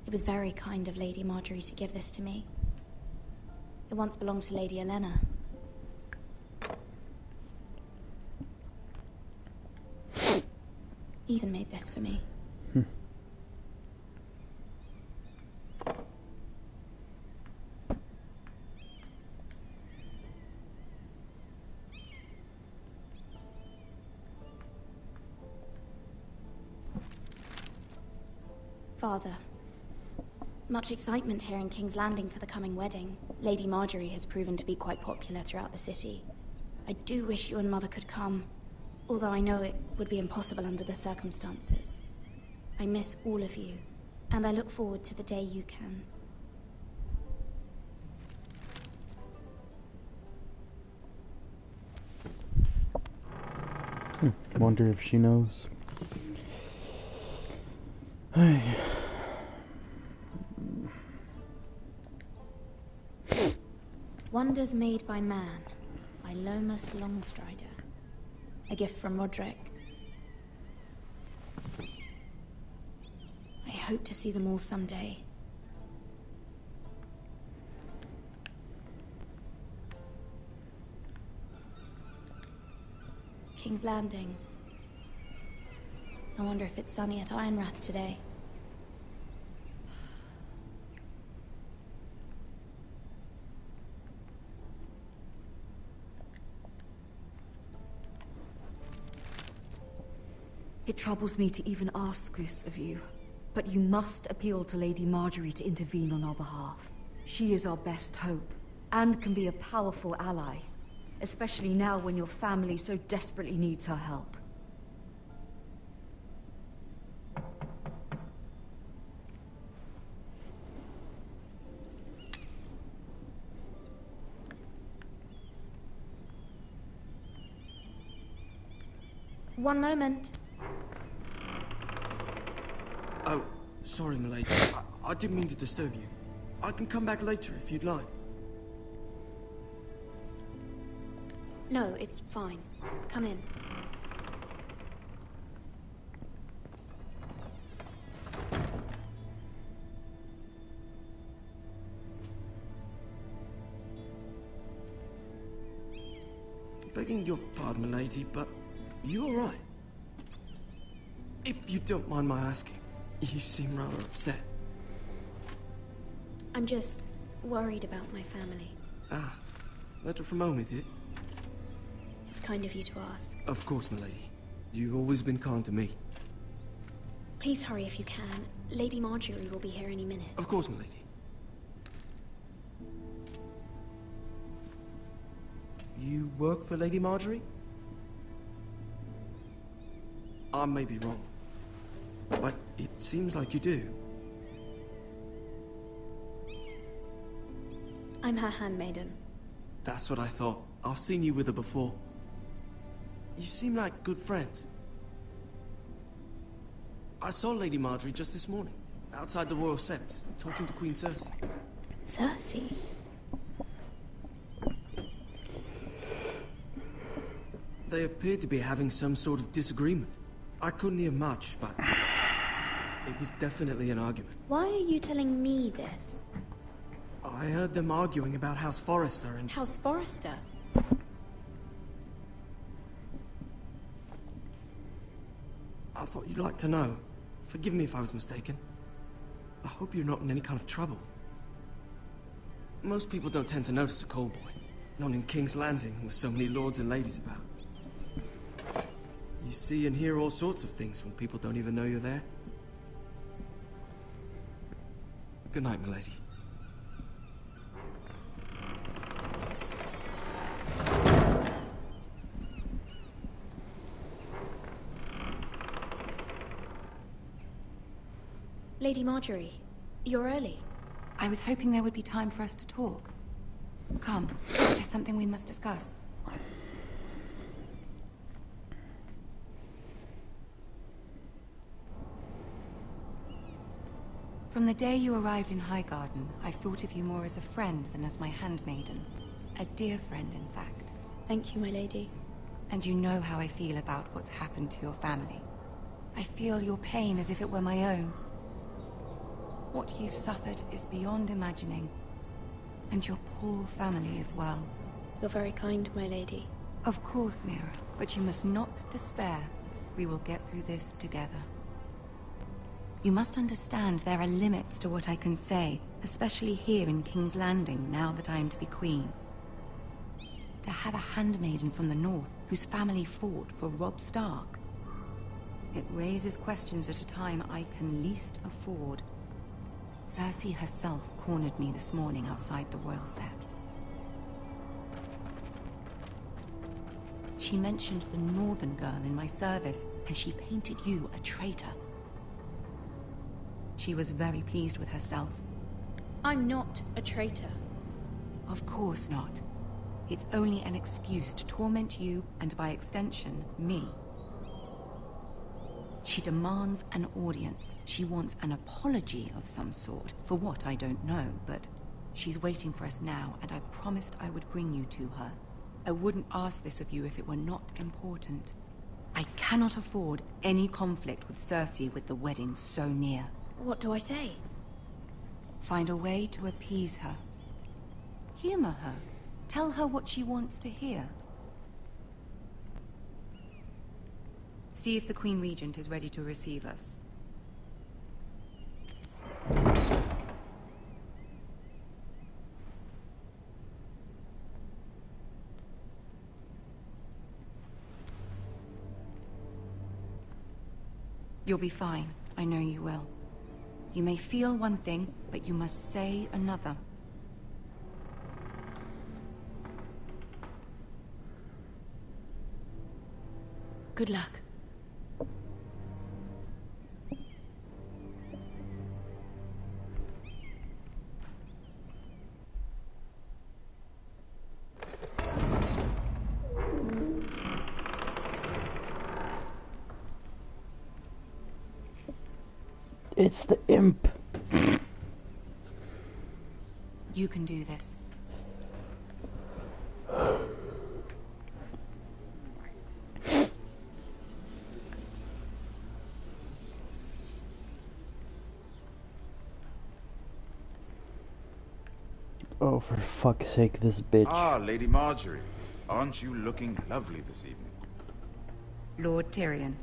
It was very kind of Lady Marjorie to give this to me. It once belonged to Lady Elena. Ethan made this for me. Father, much excitement here in King's Landing for the coming wedding. Lady Marjorie has proven to be quite popular throughout the city. I do wish you and Mother could come, although I know it would be impossible under the circumstances. I miss all of you, and I look forward to the day you can. Wonder if she knows. Wonders Made by Man, by Lomas Longstrider. A gift from Roderick. I hope to see them all someday. King's Landing. I wonder if it's sunny at Ironrath today. It troubles me to even ask this of you, but you must appeal to Lady Marjorie to intervene on our behalf. She is our best hope, and can be a powerful ally, especially now when your family so desperately needs her help. One moment. Oh, sorry, milady. I didn't mean to disturb you. I can come back later if you'd like. No, it's fine. Come in. Begging your pardon, milady, but you all right? If you don't mind my asking, you seem rather upset. I'm just worried about my family. Ah, letter from home, is it? It's kind of you to ask. Of course, milady. You've always been kind to me. Please hurry if you can. Lady Marjorie will be here any minute. Of course, milady. You work for Lady Marjorie? I may be wrong, but it seems like you do. I'm her handmaiden. That's what I thought. I've seen you with her before. You seem like good friends. I saw Lady Marjorie just this morning, outside the Royal Sept, talking to Queen Cersei. Cersei? They appeared to be having some sort of disagreement. I couldn't hear much, but it was definitely an argument. Why are you telling me this? I heard them arguing about House Forrester and... House Forrester? I thought you'd like to know. Forgive me if I was mistaken. I hope you're not in any kind of trouble. Most people don't tend to notice a call boy. Not in King's Landing, with so many lords and ladies about. You see and hear all sorts of things when people don't even know you're there. Good night, milady. Lady Marjorie, you're early. I was hoping there would be time for us to talk. Come, there's something we must discuss. From the day you arrived in Highgarden, I've thought of you more as a friend than as my handmaiden. A dear friend, in fact. Thank you, my lady. And you know how I feel about what's happened to your family. I feel your pain as if it were my own. What you've suffered is beyond imagining. And your poor family as well. You're very kind, my lady. Of course, Mira, but you must not despair. We will get through this together. You must understand there are limits to what I can say, especially here in King's Landing, now that I am to be queen. To have a handmaiden from the north, whose family fought for Robb Stark. It raises questions at a time I can least afford. Cersei herself cornered me this morning outside the Royal Sept. She mentioned the northern girl in my service, and she painted you a traitor. She was very pleased with herself. I'm not a traitor. Of course not. It's only an excuse to torment you, and by extension, me. She demands an audience. She wants an apology of some sort, for what I don't know, but she's waiting for us now, and I promised I would bring you to her. I wouldn't ask this of you if it were not important. I cannot afford any conflict with Cersei with the wedding so near. What do I say? Find a way to appease her. Humor her. Tell her what she wants to hear. See if the Queen Regent is ready to receive us. You'll be fine. I know you will. You may feel one thing, but you must say another. Good luck. It's the imp. You can do this. Oh, for fuck's sake, this bitch. Ah, Lady Marjorie. Aren't you looking lovely this evening? Lord Tyrion.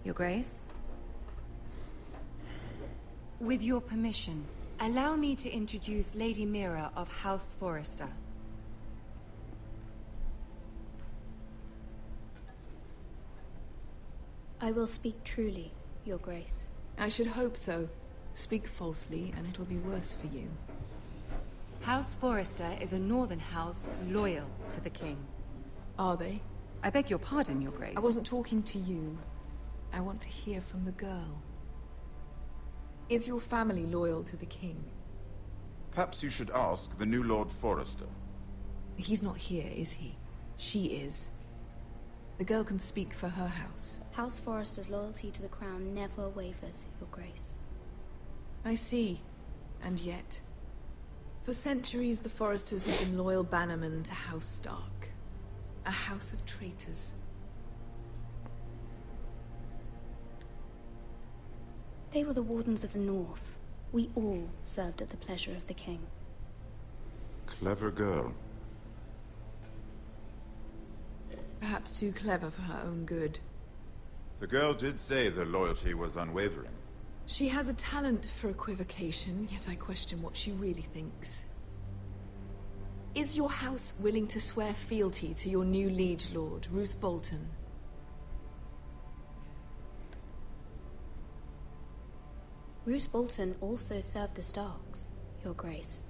Your Grace? With your permission, allow me to introduce Lady Mira of House Forrester. I will speak truly, Your Grace. I should hope so. Speak falsely, and it'll be worse for you. House Forrester is a northern house loyal to the king. Are they? I beg your pardon, Your Grace. I wasn't talking to you. I want to hear from the girl. Is your family loyal to the king? Perhaps you should ask the new Lord Forrester. He's not here, is he? She is. The girl can speak for her house. House Forrester's loyalty to the crown never wavers, Your Grace. I see. And yet... For centuries, the Forresters have been loyal bannermen to House Stark. A house of traitors. They were the Wardens of the North. We all served at the pleasure of the king. Clever girl. Perhaps too clever for her own good. The girl did say their loyalty was unwavering. She has a talent for equivocation, yet I question what she really thinks. Is your house willing to swear fealty to your new liege lord, Roose Bolton? Roose Bolton also served the Starks, Your Grace.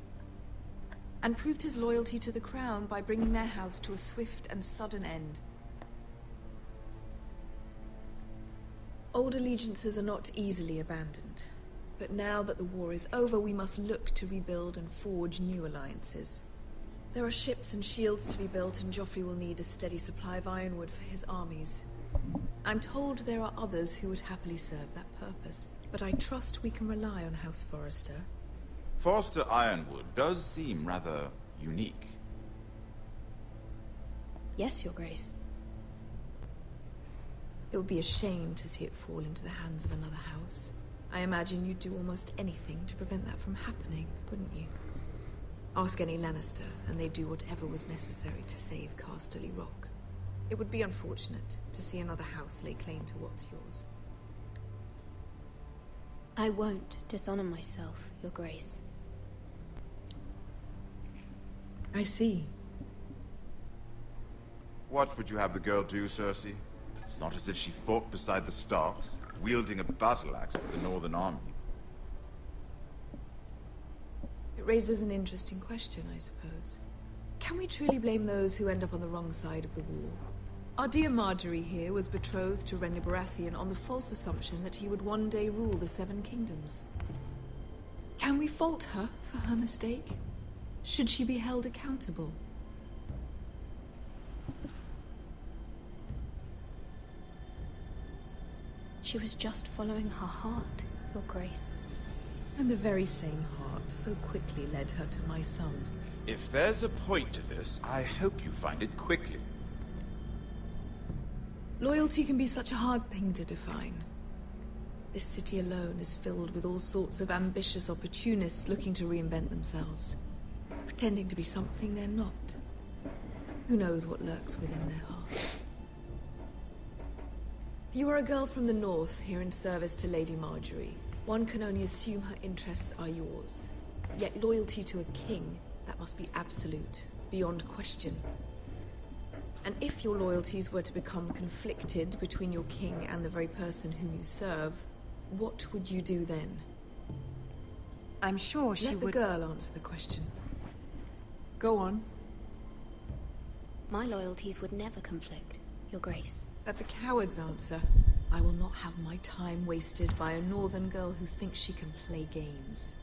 And proved his loyalty to the crown by bringing their house to a swift and sudden end. Old allegiances are not easily abandoned. But now that the war is over, we must look to rebuild and forge new alliances. There are ships and shields to be built, and Joffrey will need a steady supply of ironwood for his armies. I'm told there are others who would happily serve that purpose, but I trust we can rely on House Forrester. Forrester Ironwood does seem rather unique. Yes, Your Grace. It would be a shame to see it fall into the hands of another house. I imagine you'd do almost anything to prevent that from happening, wouldn't you? Ask any Lannister, and they'd do whatever was necessary to save Casterly Rock. It would be unfortunate to see another house lay claim to what's yours. I won't dishonor myself, Your Grace. I see. What would you have the girl do, Cersei? It's not as if she fought beside the Starks, wielding a battle axe for the Northern Army. It raises an interesting question, I suppose. Can we truly blame those who end up on the wrong side of the war? Our dear Marjorie here was betrothed to Renly Baratheon on the false assumption that he would one day rule the Seven Kingdoms. Can we fault her for her mistake? Should she be held accountable? She was just following her heart, Your Grace. And the very same heart so quickly led her to my son. If there's a point to this, I hope you find it quickly. Loyalty can be such a hard thing to define. This city alone is filled with all sorts of ambitious opportunists looking to reinvent themselves, pretending to be something they're not. Who knows what lurks within their hearts? You are a girl from the north, here in service to Lady Marjorie. One can only assume her interests are yours. Yet loyalty to a king, that must be absolute, beyond question. And if your loyalties were to become conflicted between your king and the very person whom you serve, what would you do then? I'm sure she would... Let the girl answer the question. Go on. My loyalties would never conflict, Your Grace. That's a coward's answer. I will not have my time wasted by a northern girl who thinks she can play games.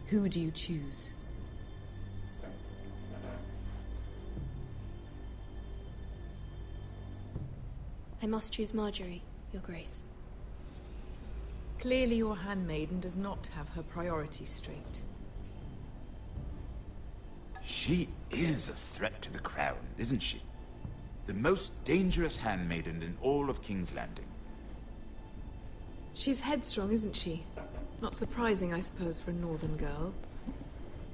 Who do you choose? I must choose Marjorie, Your Grace. Clearly your handmaiden does not have her priorities straight. She is a threat to the crown, isn't she? The most dangerous handmaiden in all of King's Landing. She's headstrong, isn't she? Not surprising, I suppose, for a northern girl.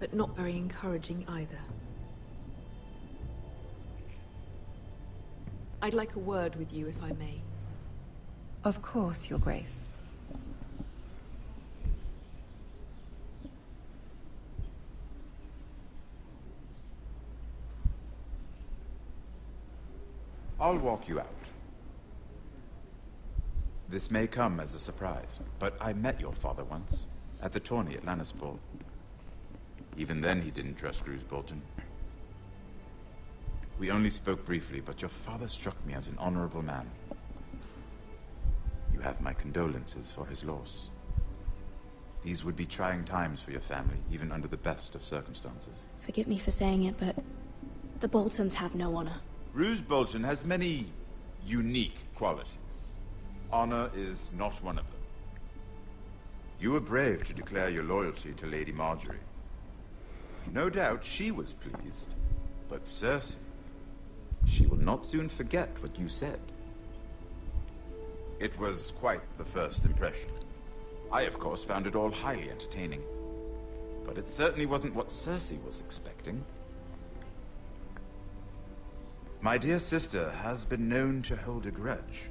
But not very encouraging either. I'd like a word with you, if I may. Of course, Your Grace. I'll walk you out. This may come as a surprise, but I met your father once, at the tourney at Lannisport. Even then he didn't trust Roose Bolton. We only spoke briefly, but your father struck me as an honorable man. You have my condolences for his loss. These would be trying times for your family, even under the best of circumstances. Forgive me for saying it, but the Boltons have no honor. Roose Bolton has many unique qualities. Honor is not one of them. You were brave to declare your loyalty to Lady Marjorie. No doubt she was pleased, but Cersei, she will not soon forget what you said. It was quite the first impression. I, of course, found it all highly entertaining. But it certainly wasn't what Cersei was expecting. My dear sister has been known to hold a grudge.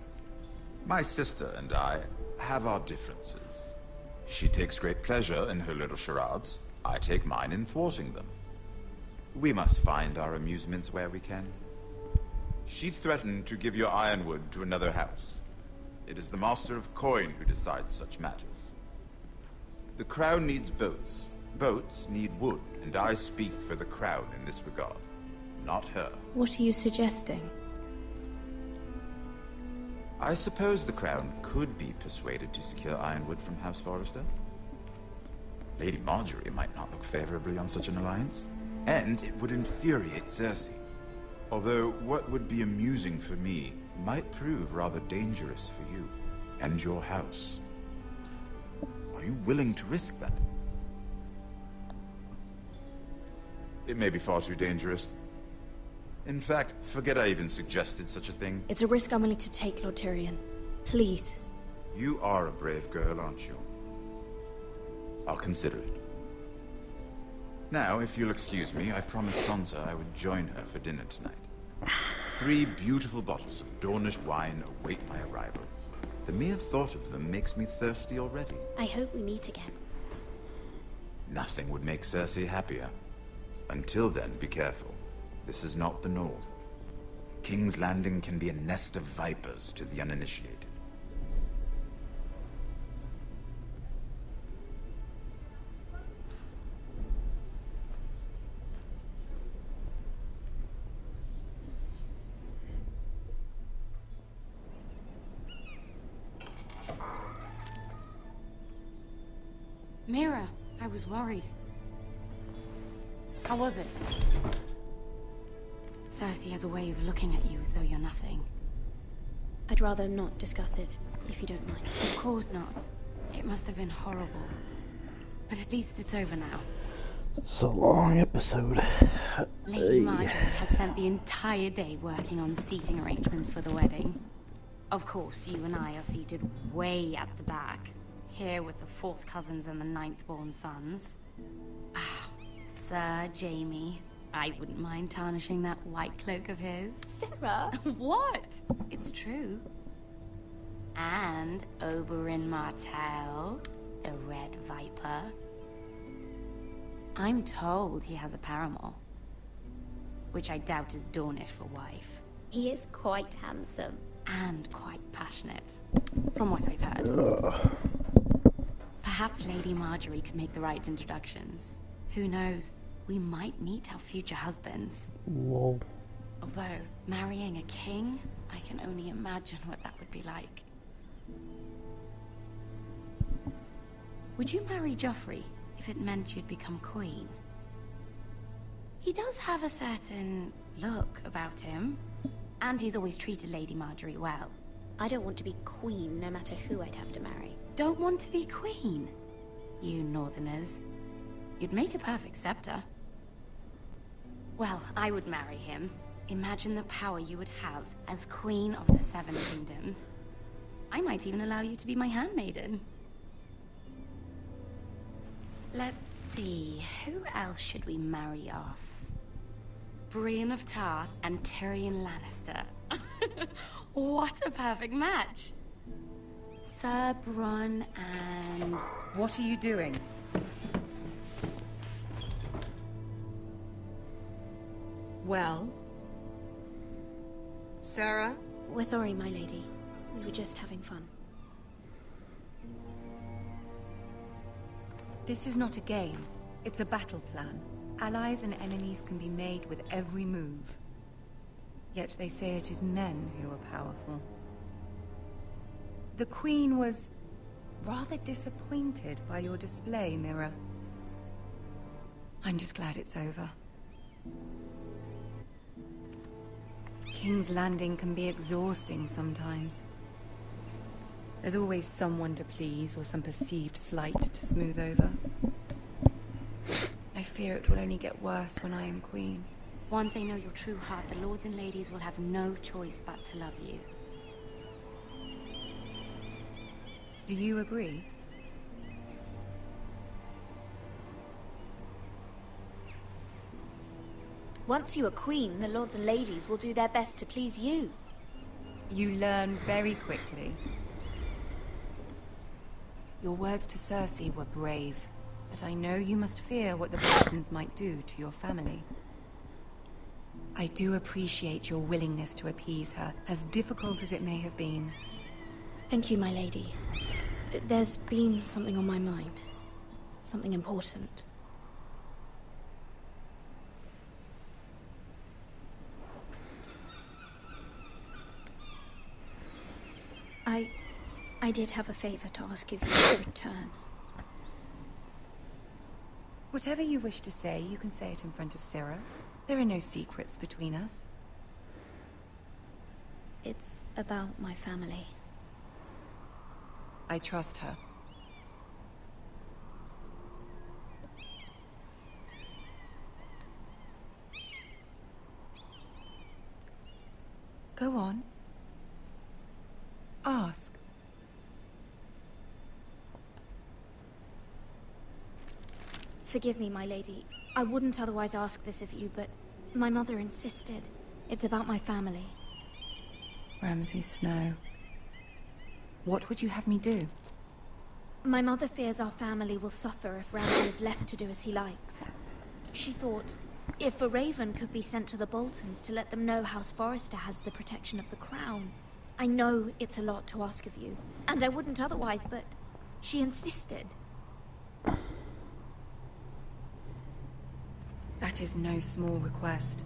My sister and I have our differences. She takes great pleasure in her little charades. I take mine in thwarting them. We must find our amusements where we can. She threatened to give your ironwood to another house. It is the Master of Coin who decides such matters. The crown needs boats. Boats need wood, and I speak for the crown in this regard. Not her. What are you suggesting? I suppose the crown could be persuaded to secure ironwood from House Forrester. Lady Marjorie might not look favorably on such an alliance, and it would infuriate Cersei. Although what would be amusing for me might prove rather dangerous for you and your house. Are you willing to risk that? It may be far too dangerous. In fact, forget I even suggested such a thing. It's a risk I'm willing to take, Lord Tyrion. Please. You are a brave girl, aren't you? I'll consider it. Now, if you'll excuse me, I promised Sansa I would join her for dinner tonight. 3 beautiful bottles of Dornish wine await my arrival. The mere thought of them makes me thirsty already. I hope we meet again. Nothing would make Cersei happier. Until then, be careful. This is not the North. King's Landing can be a nest of vipers to the uninitiated. Mira, I was worried. How was it? Cersei has a way of looking at you as though you're nothing. I'd rather not discuss it, if you don't mind. Of course not. It must have been horrible. But at least it's over now. It's a long episode. Lady Marjorie has spent the entire day working on seating arrangements for the wedding. Of course, you and I are seated way at the back, here with the 4th cousins and the 9th-born sons. Ah, Sir Jaime. I wouldn't mind tarnishing that white cloak of his. Sarah! What? It's true. And Oberyn Martell, the Red Viper. I'm told he has a paramour, which I doubt is Dornish for wife. He is quite handsome. And quite passionate, from what I've heard. Ugh. Perhaps Lady Marjorie could make the right introductions. Who knows? We might meet our future husbands. Whoa. Although, marrying a king, I can only imagine what that would be like. Would you marry Joffrey if it meant you'd become queen? He does have a certain look about him, and he's always treated Lady Marjorie well. I don't want to be queen, no matter who I'd have to marry. Don't want to be queen? You Northerners. You'd make a perfect scepter. Well, I would marry him. Imagine the power you would have as Queen of the Seven Kingdoms. I might even allow you to be my handmaiden. Let's see, who else should we marry off? Brienne of Tarth and Tyrion Lannister. What a perfect match! Sir Bronn and... What are you doing? Well? Sarah? We're sorry, my lady. We were just having fun. This is not a game. It's a battle plan. Allies and enemies can be made with every move. Yet they say it is men who are powerful. The Queen was rather disappointed by your display, Mira. I'm just glad it's over. King's Landing can be exhausting sometimes. There's always someone to please or some perceived slight to smooth over. I fear it will only get worse when I am queen. Once they know your true heart, the lords and ladies will have no choice but to love you. Do you agree? Once you are queen, the lords and ladies will do their best to please you. You learn very quickly. Your words to Cersei were brave, but I know you must fear what the Boltons might do to your family. I do appreciate your willingness to appease her, as difficult as it may have been. Thank you, my lady. There's been something on my mind. Something important. I did have a favor to ask of you in return. Whatever you wish to say, you can say it in front of Sarah. There are no secrets between us. It's about my family. I trust her. Go on. Ask. Forgive me, my lady. I wouldn't otherwise ask this of you, but my mother insisted. It's about my family. Ramsay Snow. What would you have me do? My mother fears our family will suffer if Ramsay is left to do as he likes. She thought, if a raven could be sent to the Boltons to let them know House Forrester has the protection of the crown. I know it's a lot to ask of you, and I wouldn't otherwise, but she insisted. That is no small request,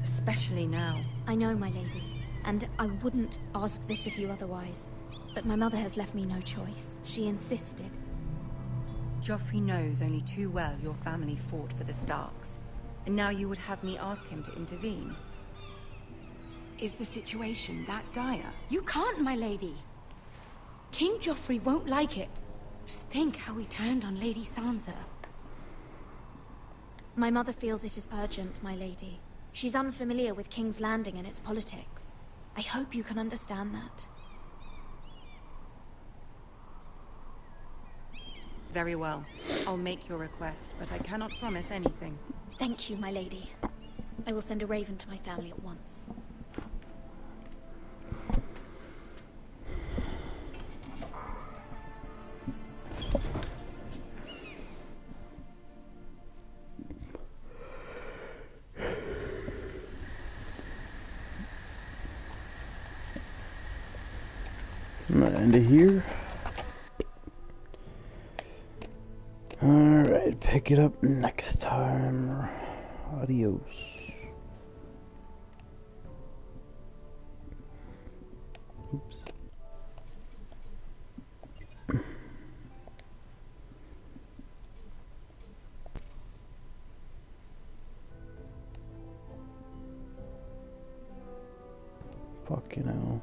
especially now. I know, my lady, and I wouldn't ask this of you otherwise. But my mother has left me no choice. She insisted. Joffrey knows only too well your family fought for the Starks, and now you would have me ask him to intervene. Is the situation that dire? You can't, my lady. King Joffrey won't like it. Just think how he turned on Lady Sansa. My mother feels it is urgent, my lady. She's unfamiliar with King's Landing and its politics. I hope you can understand that. Very well. I'll make your request, but I cannot promise anything. Thank you, my lady. I will send a raven to my family at once. I'm gonna end it here. Alright, pick it up next time. Adios. Oops. Fucking hell.